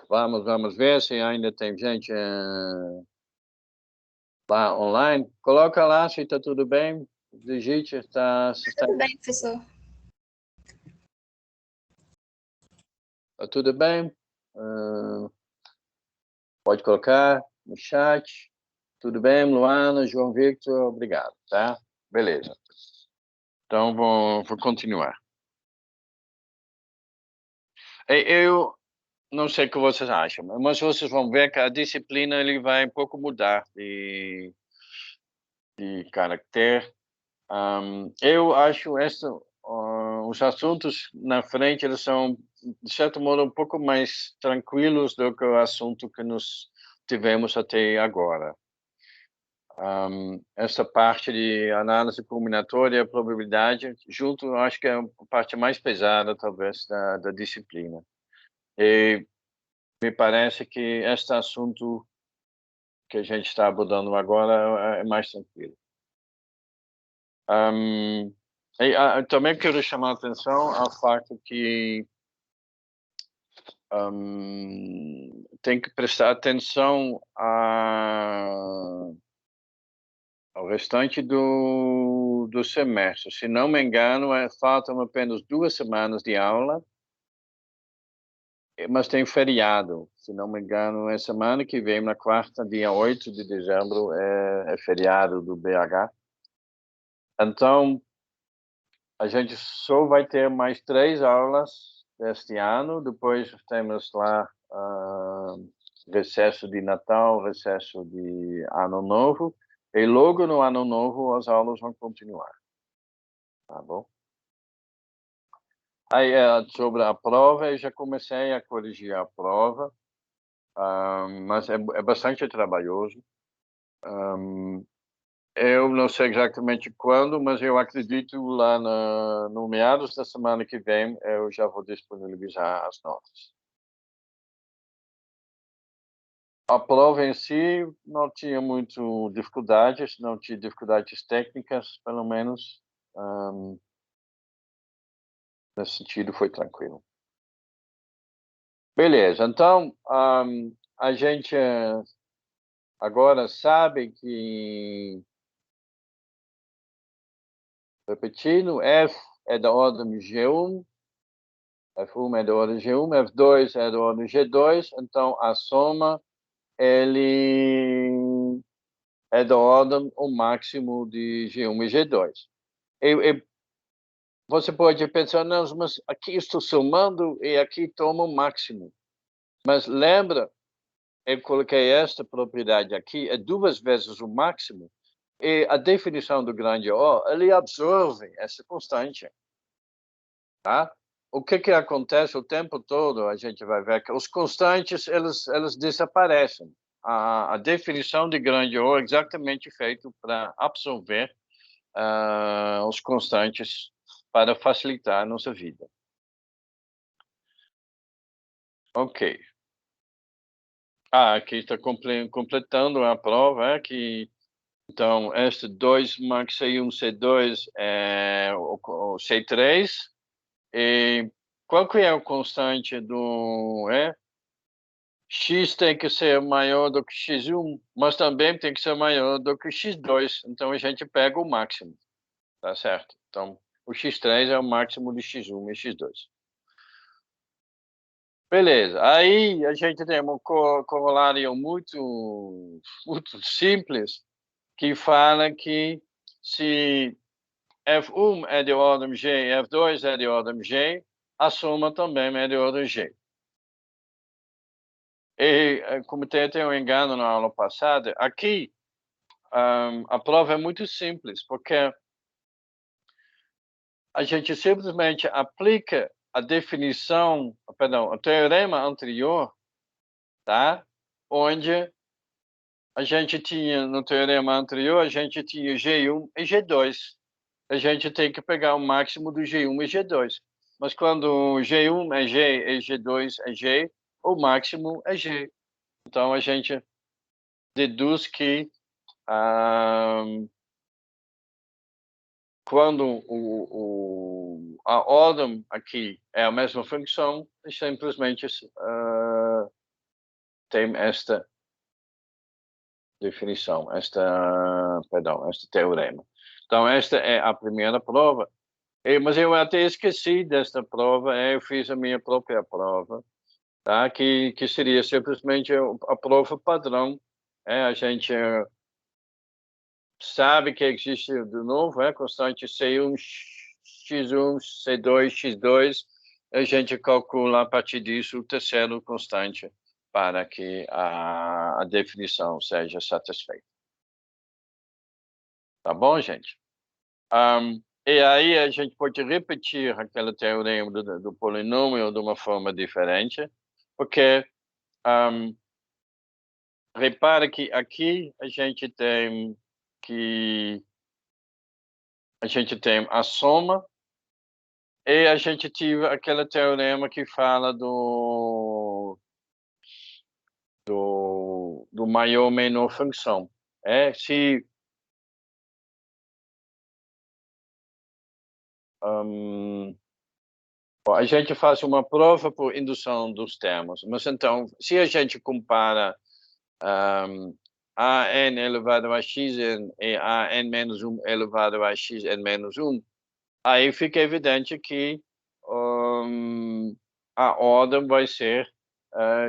Vamos ver se ainda tem gente lá online. Coloca lá se está tudo bem. Digite, está... Tudo bem, professor. Está tudo bem? Pode colocar no chat. Tudo bem, Luana, João Victor, obrigado, tá? Beleza. Então, vou continuar. Eu não sei o que vocês acham, mas vocês vão ver que a disciplina ele vai um pouco mudar de caráter. Eu acho os assuntos na frente eles são, de certo modo, um pouco mais tranquilos do que o assunto que nós tivemos até agora. Essa parte de análise combinatória e probabilidade, junto, acho que é a parte mais pesada, talvez, da disciplina. E me parece que este assunto que a gente está abordando agora é mais tranquilo. Também quero chamar a atenção ao fato que tem que prestar atenção ao restante do semestre. Se não me engano, faltam apenas 2 semanas de aula, mas tem feriado. Se não me engano, é semana que vem, na quarta, dia 8 de dezembro, é feriado do BH. Então, a gente só vai ter mais 3 aulas este ano, depois temos lá recesso de Natal, recesso de Ano Novo, e logo no Ano Novo as aulas vão continuar. Tá bom? Aí, sobre a prova, eu já comecei a corrigir a prova, mas é bastante trabalhoso. Eu não sei exatamente quando, mas eu acredito lá no meados da semana que vem eu já vou disponibilizar as notas. A prova em si não tinha muito dificuldades, não tinha dificuldades técnicas, pelo menos. Nesse sentido, foi tranquilo. Beleza, então, a gente agora sabe que, repetindo, F é da ordem G1, F1 é da ordem G1, F2 é da ordem G2, então a soma, ele é da ordem o máximo de G1 e G2. Você pode pensar, não, mas aqui estou somando e aqui tomo o máximo. Mas lembra, eu coloquei esta propriedade aqui, é 2 vezes o máximo, e a definição do grande O, ele absorve essa constante. Tá? O que acontece o tempo todo, a gente vai ver que os constantes, eles desaparecem. A definição de grande O é exatamente feita para absorver os constantes para facilitar a nossa vida. Ok. Aqui está completando a prova, que então, este 2 max C1, C2 é o C3, e qual que é o constante do... X tem que ser maior do que X1, mas também tem que ser maior do que X2, então a gente pega o máximo, tá certo? Então, o X3 é o máximo de X1 e X2. Beleza, aí a gente tem um corolário muito simples, que fala que se F1 é de ordem G e F2 é de ordem G, a soma também é de ordem G. E como tem um engano na aula passada, aqui a prova é muito simples, porque a gente simplesmente aplica a definição, perdão, o teorema anterior, tá? Onde a gente tinha, no teorema anterior, a gente tinha G1 e G2. A gente tem que pegar o máximo do G1 e G2. Mas quando G1 é G e G2 é G, o máximo é G. Então, a gente deduz que quando a ordem aqui é a mesma função, simplesmente tem esta definição, este teorema. Então, esta é a primeira prova. Mas eu até esqueci desta prova, eu fiz a minha própria prova, tá? Que seria simplesmente a prova padrão. A gente sabe que existe, de novo, constante C1, X1, C2, X2, a gente calcula a partir disso o terceiro constante para que a definição seja satisfeita. Tá bom, gente? E aí a gente pode repetir aquele teorema do polinômio de uma forma diferente, porque repara que aqui a gente tem a soma e a gente tive aquele teorema que fala do maior ou menor função. Se a gente faz uma prova por indução dos termos, mas então, se a gente compara a n elevado a xn e a n menos 1 elevado a xn menos 1, aí fica evidente que a ordem vai ser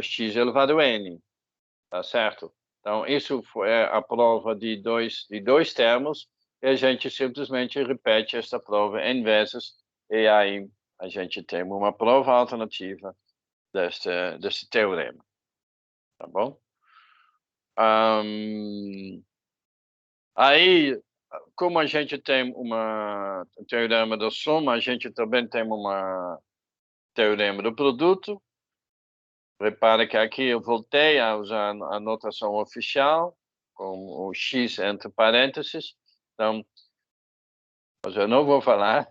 x elevado a n, tá certo? Então, isso foi a prova de dois termos, e a gente simplesmente repete esta prova n vezes, e aí a gente tem uma prova alternativa desse teorema. Tá bom? Aí, como a gente tem um teorema da soma, a gente também tem teorema do produto. Repara que aqui eu voltei a usar a notação oficial, com o x entre parênteses. Então, mas eu não vou falar.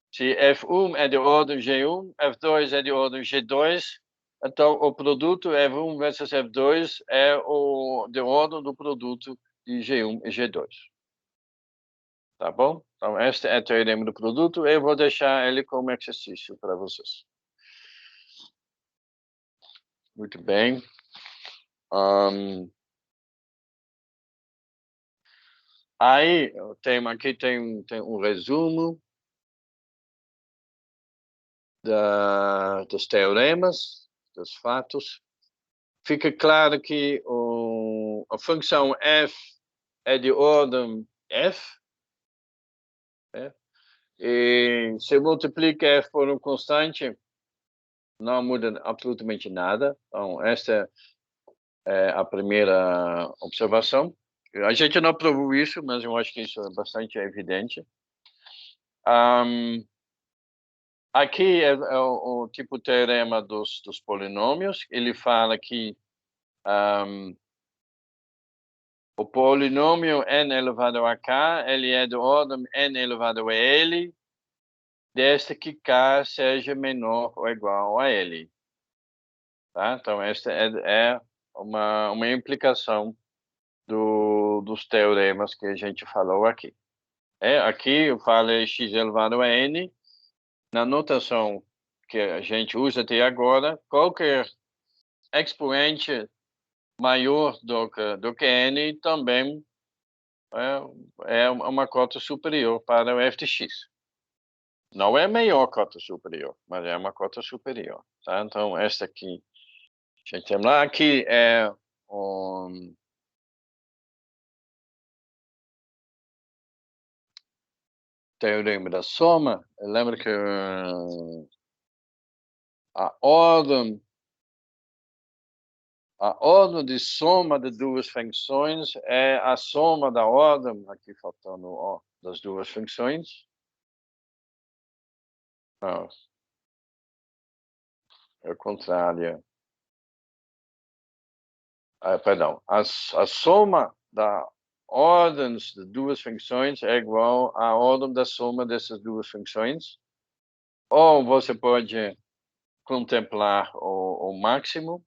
Se F1 é de ordem G1, F2 é de ordem G2, então o produto F1 vezes F2 é de ordem do produto de G1 e G2. Tá bom? Então, este é o teorema do produto. Eu vou deixar ele como exercício para vocês. Muito bem. Aí, aqui tem um resumo dos teoremas, dos fatos. Fica claro que a função f é de ordem f. E se multiplica f por um constante, não muda absolutamente nada. Então, esta é a primeira observação. A gente não provou isso, mas eu acho que isso é bastante evidente. Aqui é o tipo teorema dos polinômios. Ele fala que o polinômio n elevado a k, ele é de ordem n elevado a l, desde que k seja menor ou igual a l. Tá? Então, esta é uma implicação dos teoremas que a gente falou aqui. Aqui eu falei x elevado a n. Na notação que a gente usa até agora, qualquer expoente maior do que n também é uma cota superior para o f de x. Não é a maior cota superior, mas é uma cota superior. Tá? Então, esta aqui, a gente tem lá, aqui é teorema da soma. Lembra que a ordem de soma de duas funções é a soma da ordem, aqui faltando o, das duas funções. Não, é o contrário. Perdão, a soma da ordens de duas funções é igual à ordem da soma dessas duas funções. Ou você pode contemplar o máximo.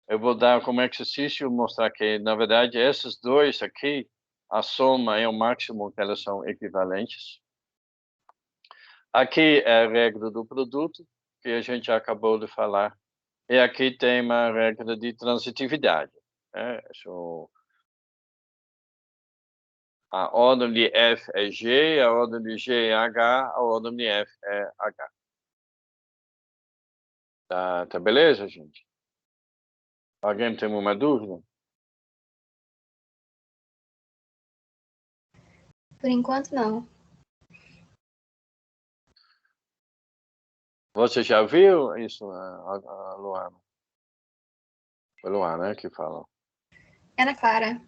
Eu vou dar como exercício, mostrar que, na verdade, esses dois aqui, a soma e o máximo, elas são equivalentes. Aqui é a regra do produto, que a gente acabou de falar. E aqui tem uma regra de transitividade. A ordem de f é g, a ordem de g é h, a ordem de f é h. Tá beleza, gente? Alguém tem uma dúvida? Por enquanto, não. Você já viu isso, a Luana? Foi Luana, né, que falou. Ana Clara.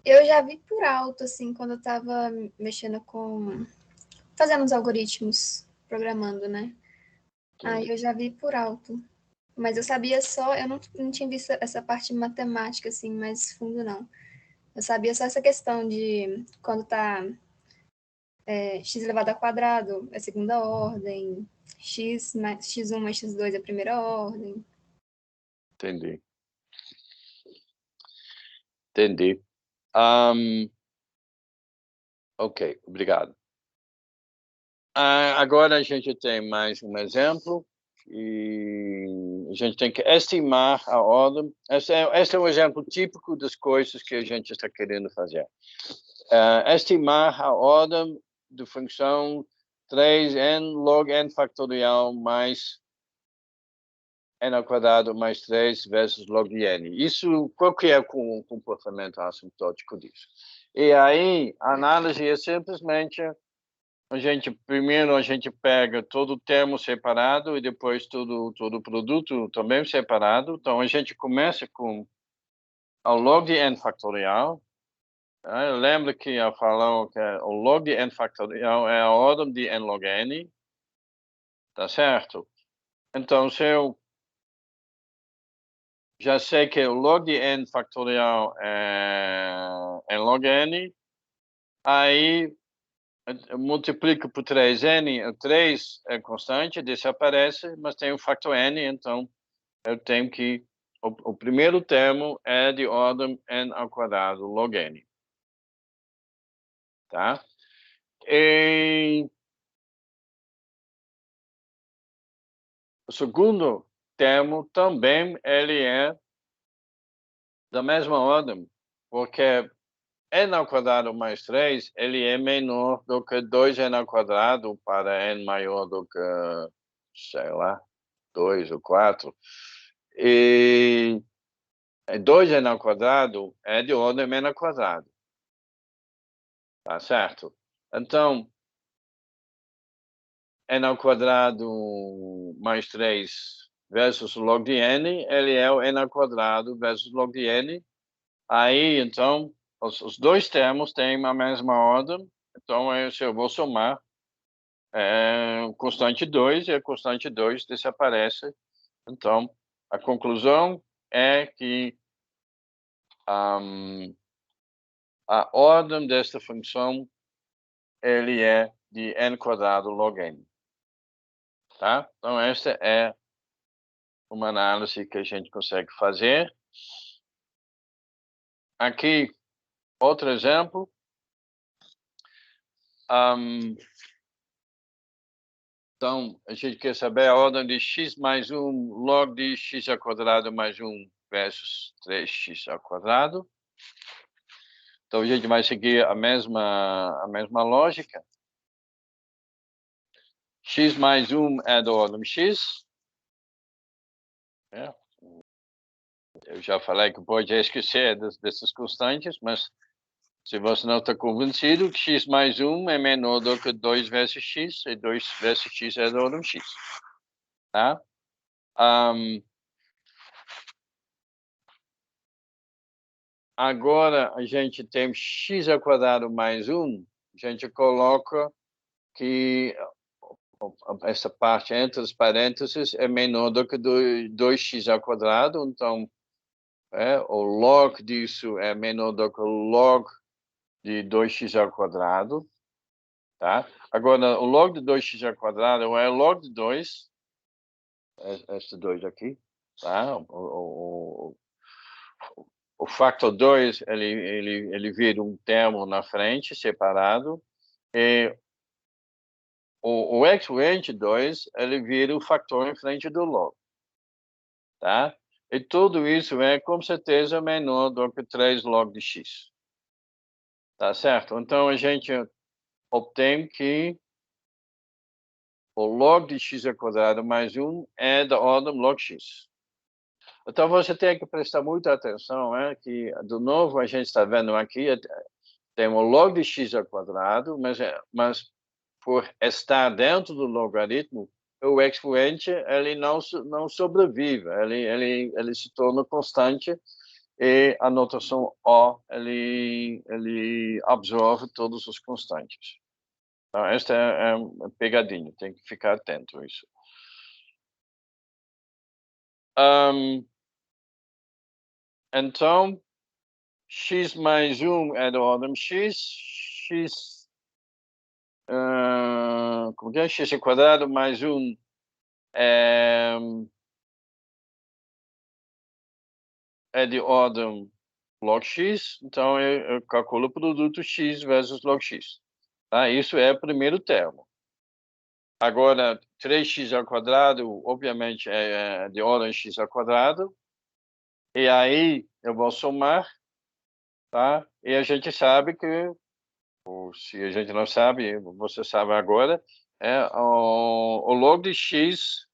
Eu já vi por alto, assim, quando eu estava mexendo fazendo os algoritmos, programando, né? Aí eu já vi por alto. Mas eu sabia só, eu não tinha visto essa parte matemática, assim, mais fundo, não. Eu sabia só essa questão de quando tá x elevado ao quadrado é segunda ordem, x1 mais x2 é primeira ordem. Entendi. Ok, obrigado. Agora a gente tem mais um exemplo e a gente tem que estimar a ordem. Esse é um exemplo típico das coisas que a gente está querendo fazer. Estimar a ordem da função 3n log n fatorial mais n ao quadrado mais 3 vezes log de n. Isso, qual que é o comportamento assintótico disso? E aí, a análise é simplesmente, primeiro a gente pega todo o termo separado e depois todo o produto também separado. Então, a gente começa com o log de n fatorial. Lembra que eu falei que o log de n fatorial é a ordem de n log n. Tá certo? Então, se eu já sei que o log de n fatorial é n log n, aí eu multiplico por 3n, o 3 é constante, desaparece, mas tem o fator n, então eu tenho que, o primeiro termo é de ordem n ao quadrado log n. Tá? E o segundo termo também ele é da mesma ordem, porque n ao quadrado mais 3, ele é menor do que 2n ao quadrado para n maior do que, sei lá, 2 ou 4. E 2n ao quadrado é de ordem n ao quadrado. Tá certo? Então, n ao quadrado mais 3 versus log de n, ele é o n ao quadrado versus log de n. Aí, então, os dois termos têm a mesma ordem. Então, se eu vou somar, constante 2 e a constante 2 desaparece. Então, a conclusão é que a ordem desta função ele é de n quadrado log n. Tá? Então, essa é uma análise que a gente consegue fazer. Aqui, outro exemplo. Então, a gente quer saber a ordem de x mais 1 log de x ao quadrado mais 1 versus 3x ao quadrado. Então, a gente vai seguir a mesma lógica. X mais 1 é da ordem x. Eu já falei que pode esquecer dessas constantes, mas se você não está convencido que x mais 1 é menor do que 2 vezes x, e 2 vezes x é da ordem x. Tá? Agora, a gente tem x ao quadrado mais 1, a gente coloca que essa parte entre os parênteses é menor do que 2x ao quadrado, então o log disso é menor do que o log de 2x ao quadrado. Tá? Agora, o log de 2x ao quadrado é o log de 2, este 2 aqui, tá? O factor 2, ele vira um termo na frente, separado, e o expoente 2, ele vira o fator em frente do log. Tá? E tudo isso é, com certeza, menor do que 3 log de x. Tá certo? Então, a gente obtém que o log de x ao quadrado mais 1 é da ordem log x. Então, você tem que prestar muita atenção, que, de novo, a gente está vendo aqui, tem o log de x ao quadrado, mas por estar dentro do logaritmo, o expoente ele não sobrevive, ele se torna constante e a notação O ele absorve todos os constantes. Então, esta é uma pegadinha, tem que ficar atento a isso. Então, x mais 1 é da ordem x, como que é? X ao quadrado mais 1 é de ordem log x, então eu calculo o produto x vezes log x. Tá? Isso é o primeiro termo. Agora, 3x ao quadrado, obviamente, é de ordem x ao quadrado. E aí, eu vou somar, tá? E a gente sabe que, ou se a gente não sabe, você sabe agora, o log de x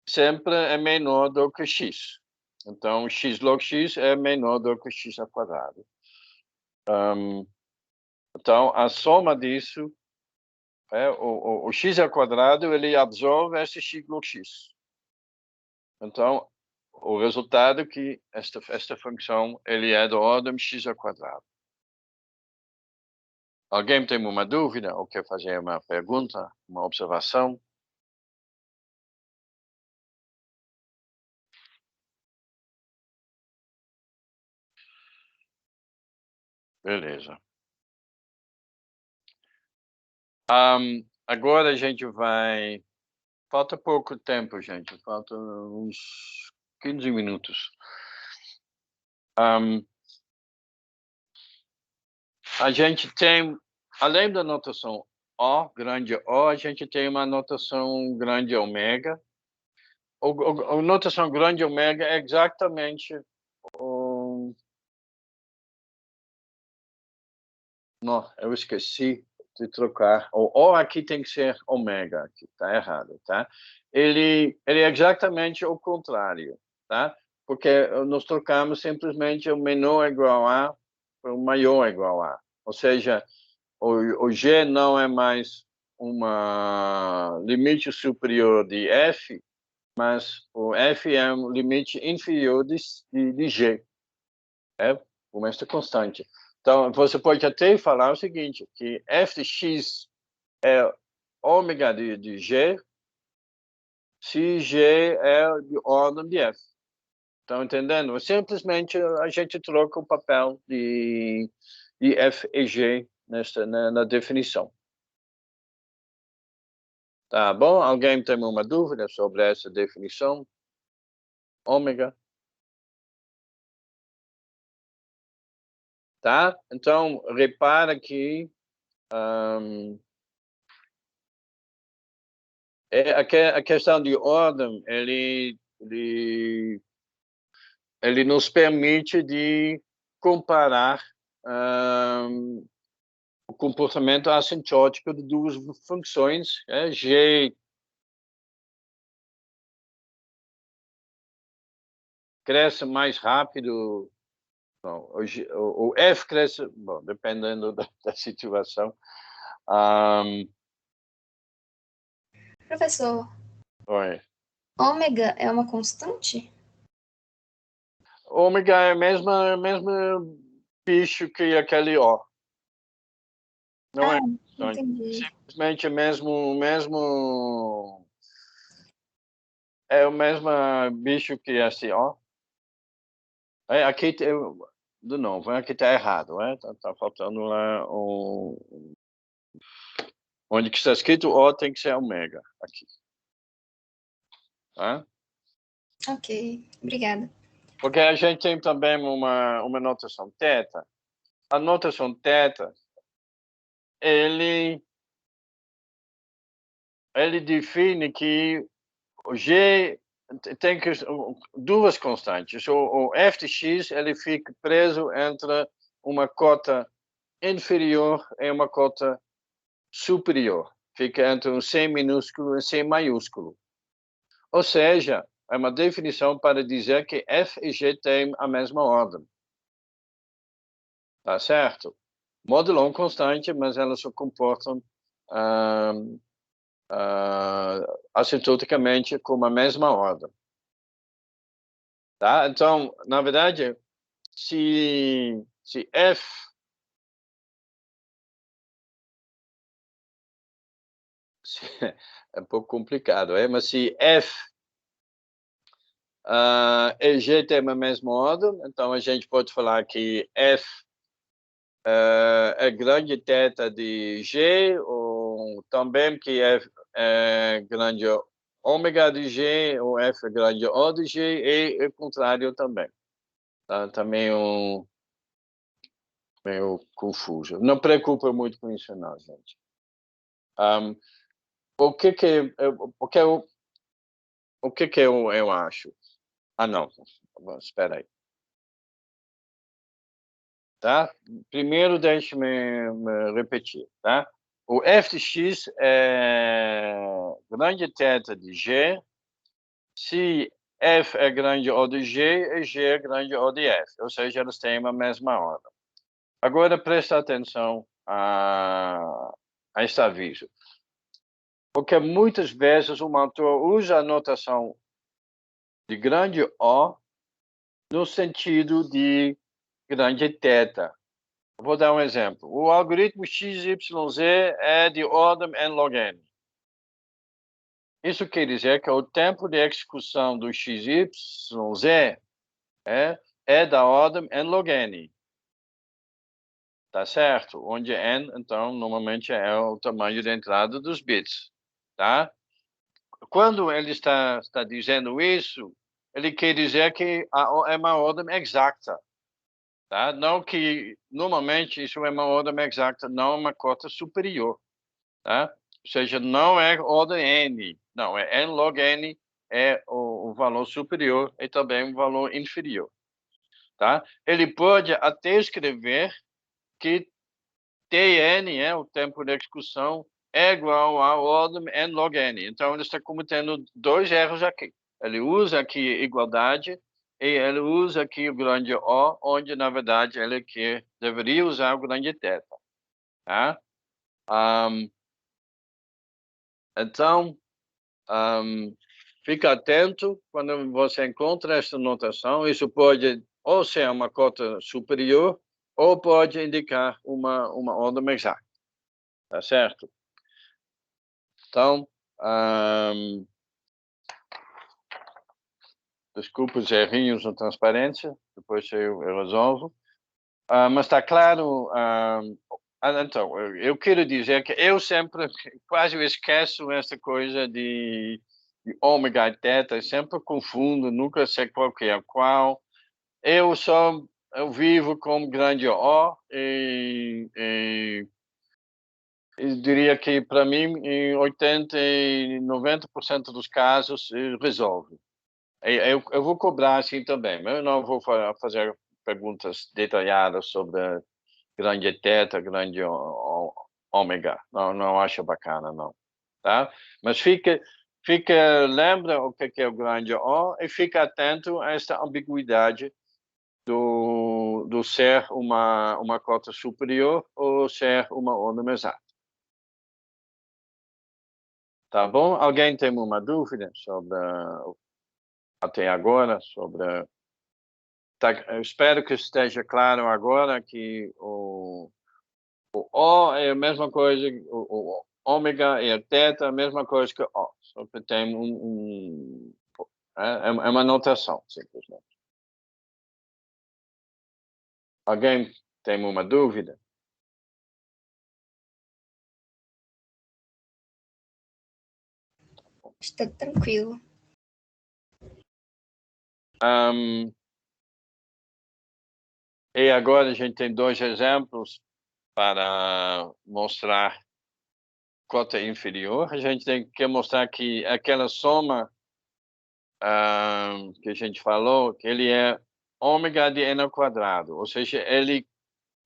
sempre é menor do que x. Então, x log x é menor do que x ao quadrado. Então, a soma disso, o x ao quadrado, ele absorve esse x log x. Então, o resultado é que esta função ele é da ordem x ao quadrado. Alguém tem uma dúvida ou quer fazer uma pergunta, uma observação? Beleza. Agora a gente vai... Falta pouco tempo, gente. Falta uns 15 minutos. A gente tem, além da notação O, grande O, a gente tem uma notação grande ômega. A notação grande ômega é exatamente o... Não, eu esqueci de trocar. O O aqui tem que ser ômega, aqui tá errado, tá? Ele é exatamente o contrário, tá? Porque nós trocamos simplesmente o menor é igual a para o maior é igual a. Ou seja, o G não é mais uma limite superior de F, mas o F é um limite inferior de G, com esta constante. Então, você pode até falar o seguinte, que f de x é ômega de G, se G é de ordem de F. Estão entendendo? Simplesmente a gente troca o papel de F e G na definição. Tá bom? Alguém tem uma dúvida sobre essa definição? Ômega. Tá? Então, repara que a questão de ordem, ele nos permite de comparar o comportamento assintótico de duas funções, G cresce mais rápido, não, o F cresce, bom, dependendo da situação. Professor, Oi. ômega é uma constante? Ômega é o mesmo bicho que aquele O. Não é constante. Entendi. Simplesmente é o mesmo bicho que esse O. Aqui, de novo, aqui está errado, tá faltando lá onde que está escrito O tem que ser ômega, aqui. Tá? Ok, obrigada. Porque a gente tem também uma notação θ. A notação θ, ele define que o G tem duas constantes. O f de x ele fica preso entre uma cota inferior e uma cota superior. Fica entre um C minúsculo e um C maiúsculo. Ou seja, é uma definição para dizer que f e g têm a mesma ordem. Tá certo? Módulo constante, mas elas se comportam assintoticamente com a mesma ordem. Tá? Então, na verdade, se F é um pouco complicado, mas se F e G tem a mesma ordem, então a gente pode falar que F é grande θ de G, ou também que F é grande ômega de G, ou F é grande O de G, e o contrário também. Tá meio confuso. Não preocupa muito com isso não, gente. O que eu acho? Não, espera aí. Tá? Primeiro, deixe-me repetir, tá? O f de x é grande θ de g, se f é grande O de g, e g é grande O de f, ou seja, eles têm a mesma ordem. Agora, presta atenção a este aviso. Porque muitas vezes o autor usa a notação de grande O no sentido de grande θ. Vou dar um exemplo. O algoritmo XYZ é de ordem n log n. Isso quer dizer que o tempo de execução do XYZ é da ordem n log n. Tá certo? Onde n, então, normalmente é o tamanho de entrada dos bits. Tá? Quando ele está dizendo isso, ele quer dizer que é uma ordem exata. Tá? Não que, normalmente, isso é uma ordem exata, não uma cota superior. tá? Ou seja, não é ordem n, não, é n log n, é o valor superior e também o valor inferior, tá? Ele pode até escrever que Tn, o tempo de execução, é igual a ordem n log n. Então, ele está cometendo dois erros aqui. Ele usa aqui igualdade e ele usa aqui o grande O, onde, na verdade, ele deveria usar o grande θ. Tá? Então, fica atento quando você encontra esta notação. Isso pode ou ser uma cota superior ou pode indicar uma ordem exata. Tá certo? Então, desculpa os errinhos na transparência, depois eu resolvo. Mas está claro. Então, eu quero dizer que eu sempre quase esqueço essa coisa de ômega e θ, sempre confundo, nunca sei qual que é qual. Eu vivo com grande O e eu diria que, para mim, em 80% e 90% dos casos, resolve. Eu vou cobrar assim também, mas eu não vou fazer perguntas detalhadas sobre grande θ, grande ômega. Não acho bacana, não. Tá? Mas lembra o que é o grande O e fica atento a esta ambiguidade do ser uma cota superior ou ser uma ordem exata. Tá bom? Alguém tem uma dúvida sobre até agora sobre eu espero que esteja claro agora que o O é a mesma coisa, o ômega e a θ é a mesma coisa que O, só que tem é uma notação, simplesmente. Alguém tem uma dúvida? Está tranquilo. E agora a gente tem dois exemplos para mostrar cota inferior. A gente tem que mostrar que aquela soma que a gente falou, que ele é ômega de n ao quadrado, ou seja, ele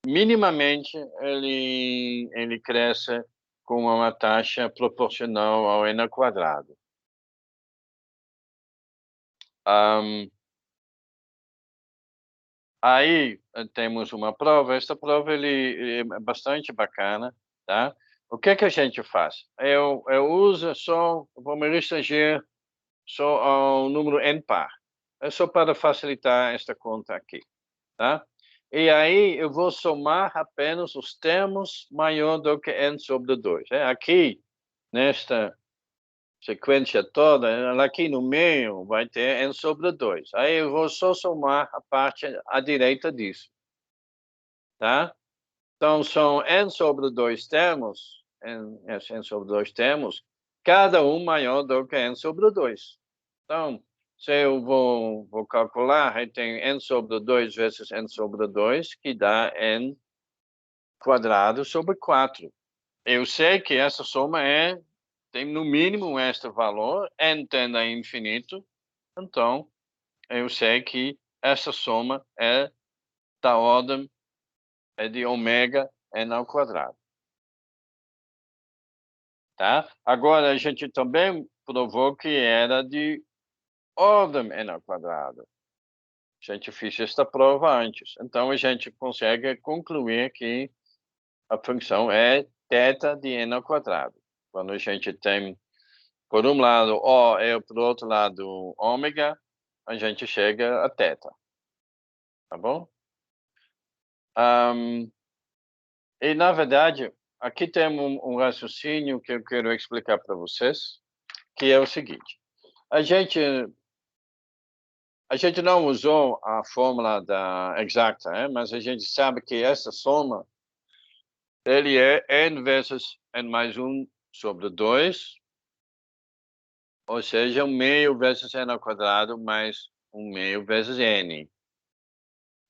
minimamente ele cresce com uma taxa proporcional ao n ao quadrado. Aí temos uma prova. Esta prova ele é bastante bacana, tá? O que a gente faz? Eu uso vou me restringir só ao número n par. É só para facilitar esta conta aqui, tá? E aí eu vou somar apenas os termos maior do que n sobre 2. Aqui, nesta sequência toda, ela aqui no meio vai ter n sobre 2. Aí eu vou só somar a parte à direita disso. Tá? Então, são n sobre 2 termos, n sobre 2 termos, cada um maior do que n sobre 2. Então, se eu vou calcular, eu tenho n sobre 2 vezes n sobre 2, que dá n quadrado sobre 4. Eu sei que essa soma tem no mínimo este valor, n tende a infinito, então eu sei que essa soma é da ordem de ômega n ao quadrado. Tá? Agora, a gente também provou que era de ordem n ao quadrado. A gente fez esta prova antes. Então, a gente consegue concluir que a função é θ de n ao quadrado. Quando a gente tem, por um lado, O e por outro lado, ômega, a gente chega a θ. Tá bom? E, na verdade, aqui tem um raciocínio que eu quero explicar para vocês, que é o seguinte. A gente não usou a fórmula exata, mas a gente sabe que essa soma ele é n vezes n mais 1 sobre 2, ou seja, 1/2 vezes n ao quadrado mais 1/2 vezes n.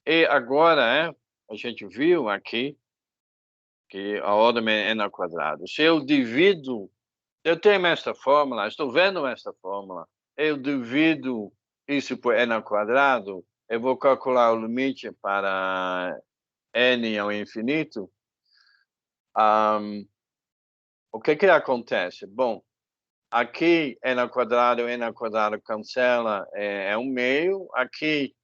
E agora, a gente viu aqui que a ordem é n ao quadrado. Se eu divido, eu tenho esta fórmula, estou vendo esta fórmula, eu divido isso por n ao quadrado, eu vou calcular o limite para n ao infinito. O que acontece? Bom, aqui n ao quadrado cancela, é 1/2. Aqui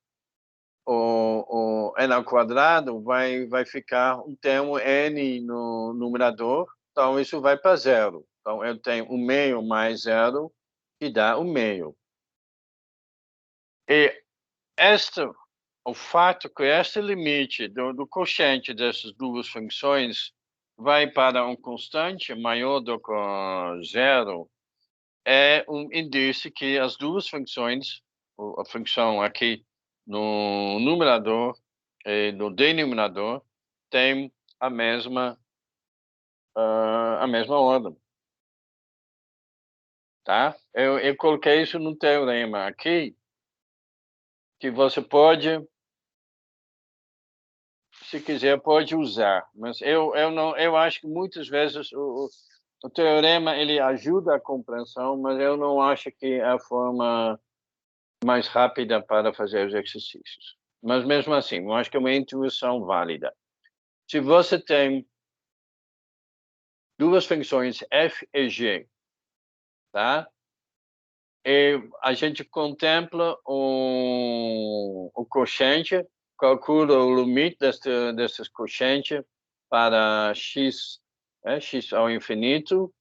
o n ao quadrado vai ficar um termo n no numerador, então isso vai para zero. Então eu tenho 1/2 mais zero, que dá 1/2. E o fato que este limite do quociente dessas duas funções vai para um constante maior do que zero é um indício que as duas funções, a função aqui no numerador e no denominador, tem a mesma ordem. Tá? Eu coloquei isso no teorema aqui, que você pode, se quiser, pode usar, mas eu acho que muitas vezes o teorema ele ajuda a compreensão, mas eu não acho que é a forma mais rápida para fazer os exercícios. Mas mesmo assim, eu acho que é uma intuição válida. Se você tem duas funções f e g, tá? E a gente contempla o quociente, calcula o limite desses quocientes para x, x ao infinito.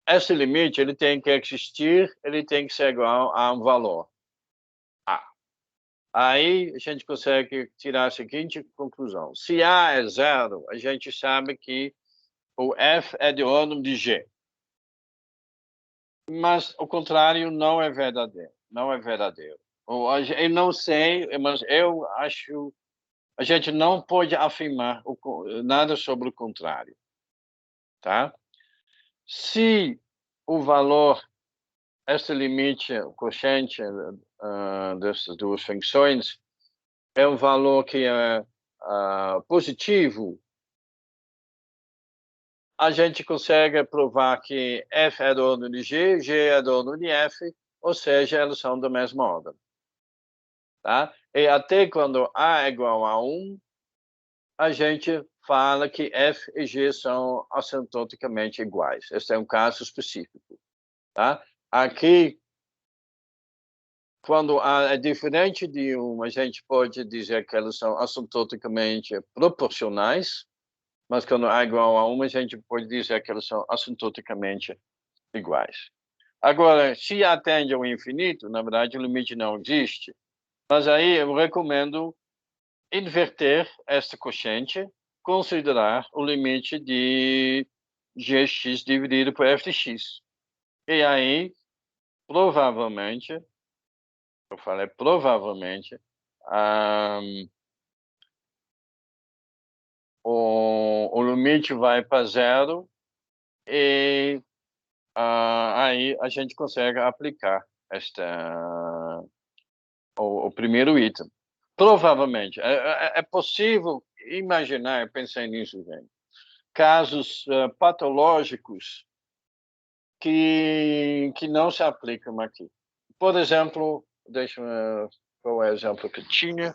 Esse limite ele tem que existir, ele tem que ser igual a um valor a. Aí a gente consegue tirar a seguinte conclusão: se a é zero, a gente sabe que o f é de ordem de g. Mas o contrário não é verdadeiro. Não é verdadeiro. Eu não sei, mas eu acho. A gente não pode afirmar nada sobre o contrário. Tá? Se o valor, esse limite, o quociente dessas duas funções, é um valor que é positivo, a gente consegue provar que f é da ordem de g, g é da ordem de f, ou seja, elas são da mesma ordem. Tá? E até quando a é igual a 1, a gente fala que f e g são assintoticamente iguais. Esse é um caso específico. Tá? Aqui, quando a é diferente de 1, a gente pode dizer que elas são assintoticamente proporcionais, mas quando a é igual a 1, a gente pode dizer que elas são assintoticamente iguais. Agora, se atende ao infinito, na verdade o limite não existe, mas aí eu recomendo inverter esta quociente, considerar o limite de gx dividido por f de x. E aí, provavelmente, eu falei provavelmente, o limite vai para zero e aí a gente consegue aplicar o primeiro item. Provavelmente. É possível imaginar, eu pensei nisso, gente, casos patológicos que não se aplicam aqui. Por exemplo, deixa eu ver qual é o exemplo que tinha.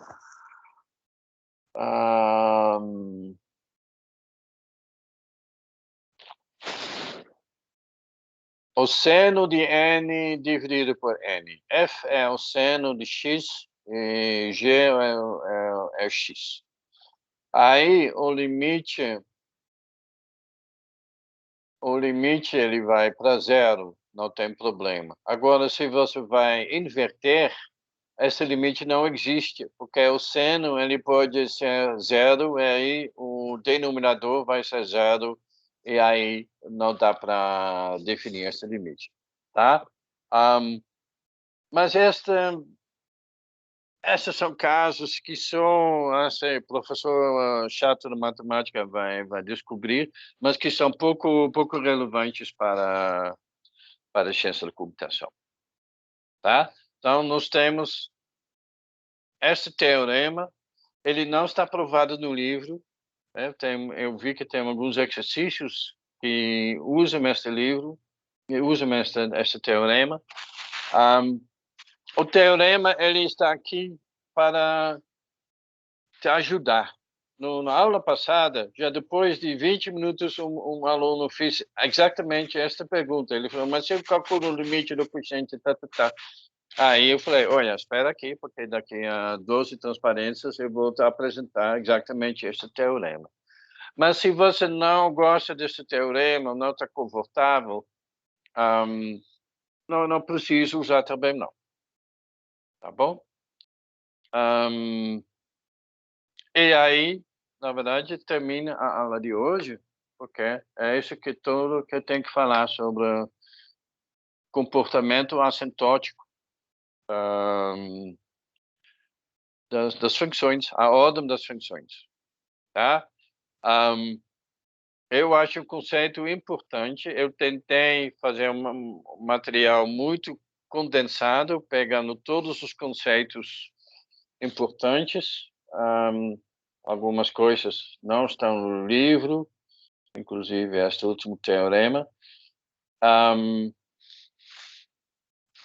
O seno de n dividido por n. F é o seno de x e g é x. Aí o limite ele vai para zero, não tem problema. Agora, se você vai inverter, esse limite não existe, porque o seno ele pode ser zero, e aí o denominador vai ser zero, e aí não dá para definir esse limite, tá? Mas esses são casos que são, assim, professor chato de matemática vai descobrir, mas que são pouco relevantes para a ciência da computação, tá? Então, nós temos esse teorema, ele não está provado no livro, Eu vi que tem alguns exercícios que usam este livro, que usam este teorema. O teorema ele está aqui para te ajudar. Na aula passada, já depois de 20 minutos, um aluno fez exatamente esta pergunta. Ele falou, mas se eu calculo o limite do quociente, tá. Aí eu falei, olha, espera aqui, porque daqui a 12 transparências eu vou te apresentar exatamente este teorema. Mas se você não gosta desse teorema, não está confortável, não precisa usar também não. Tá bom? E aí, na verdade, termina a aula de hoje, porque é isso que tudo que eu tenho que falar sobre comportamento assintótico das funções, a ordem das funções, tá? Eu acho um conceito importante. Eu tentei fazer um material muito condensado, pegando todos os conceitos importantes. Algumas coisas não estão no livro, inclusive este último teorema.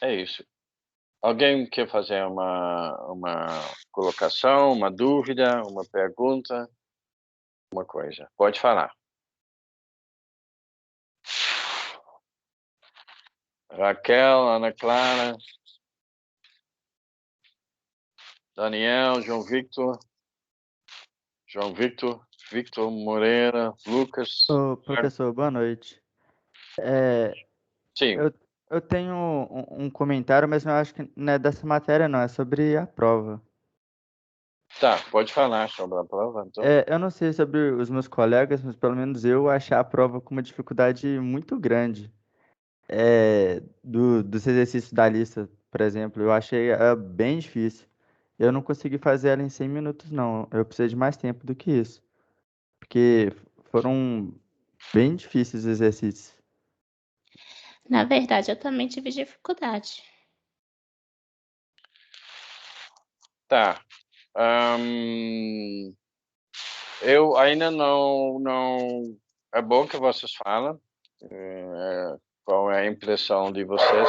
É isso. Alguém quer fazer uma colocação, uma dúvida, uma pergunta, uma coisa? Pode falar. Raquel, Ana Clara, Daniel, João Victor, Victor Moreira, Lucas. Ô, professor, boa noite. Sim, Eu tenho um comentário, mas não acho que não é dessa matéria, não, é sobre a prova. tá, pode falar sobre a prova, então. Eu não sei sobre os meus colegas, mas pelo menos eu achei a prova com uma dificuldade muito grande. Dos exercícios da lista, por exemplo, eu achei ela bem difícil. Eu não consegui fazer ela em 100 minutos, não. Eu precisei de mais tempo do que isso. Porque foram bem difíceis os exercícios. Na verdade, eu também tive dificuldade. Tá. Eu ainda não... É bom que vocês falam. Qual é a impressão de vocês?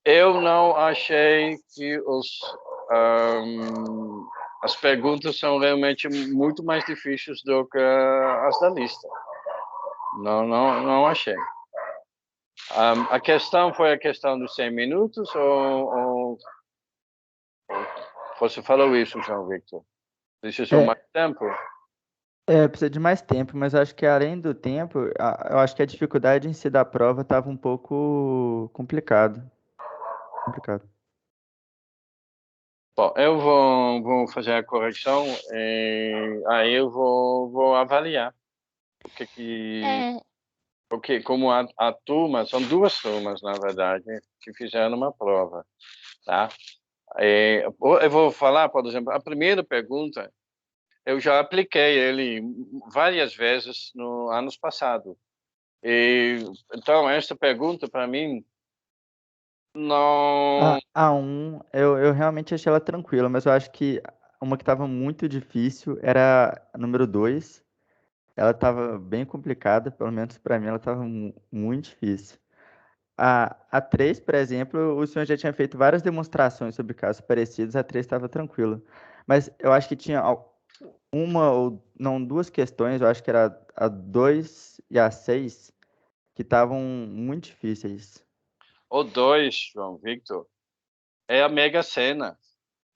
Eu não achei que as perguntas são realmente muito mais difíceis do que as da lista. Não achei. A questão foi a questão dos 100 minutos ou você falou isso, João Victor? Precisou mais tempo? Precisa de mais tempo, mas eu acho que além do tempo, eu acho que a dificuldade em si da prova estava um pouco complicado. Bom, eu vou fazer a correção e aí eu vou avaliar porque como a turma, são duas turmas, na verdade, que fizeram uma prova, tá? Eu vou falar, por exemplo, a primeira pergunta, eu já apliquei ele várias vezes no anos passado. Então, esta pergunta, para mim, não... Eu realmente achei ela tranquila, mas eu acho que uma que estava muito difícil era a número 2. Ela estava bem complicada, pelo menos para mim ela estava muito difícil. A 3, por exemplo, o senhor já tinha feito várias demonstrações sobre casos parecidos, a 3 estava tranquila. Mas eu acho que tinha uma ou não, duas questões, eu acho que era a 2 e a 6, que estavam muito difíceis. O 2, João Victor, é a Mega Sena,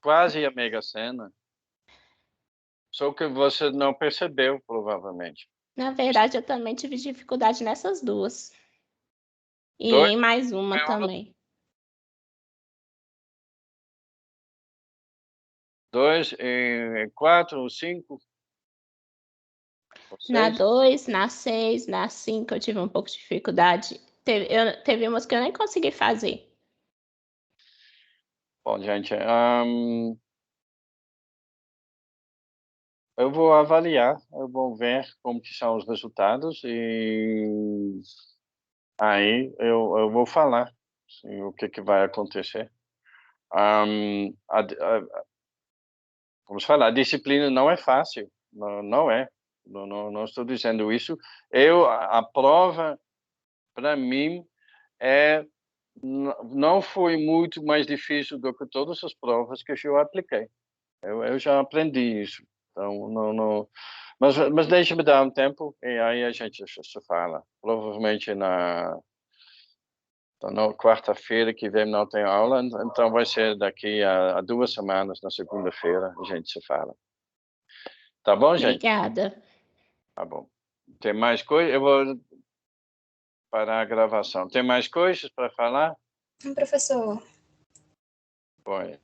quase a Mega Sena. Só que você não percebeu, provavelmente. Na verdade, eu também tive dificuldade nessas duas. E Dois, em mais uma também. 2 e 4, 5. Na 2, na 6, na 5 eu tive um pouco de dificuldade. Teve umas que eu nem consegui fazer. Bom, gente, eu vou avaliar, eu vou ver como que são os resultados e aí eu vou falar assim, o que vai acontecer. vamos falar, a disciplina não é fácil, não é. Não estou dizendo isso. A prova, para mim, não foi muito mais difícil do que todas as provas que eu apliquei. Eu já aprendi isso. Então, não. Mas deixa-me dar um tempo e aí a gente se fala. Provavelmente na quarta-feira que vem não tem aula, então vai ser daqui a 2 semanas, na segunda-feira, a gente se fala. Tá bom, gente? Obrigada. Tá bom. Tem mais coisa? Eu vou parar a gravação. Tem mais coisas para falar? Professor, Bom,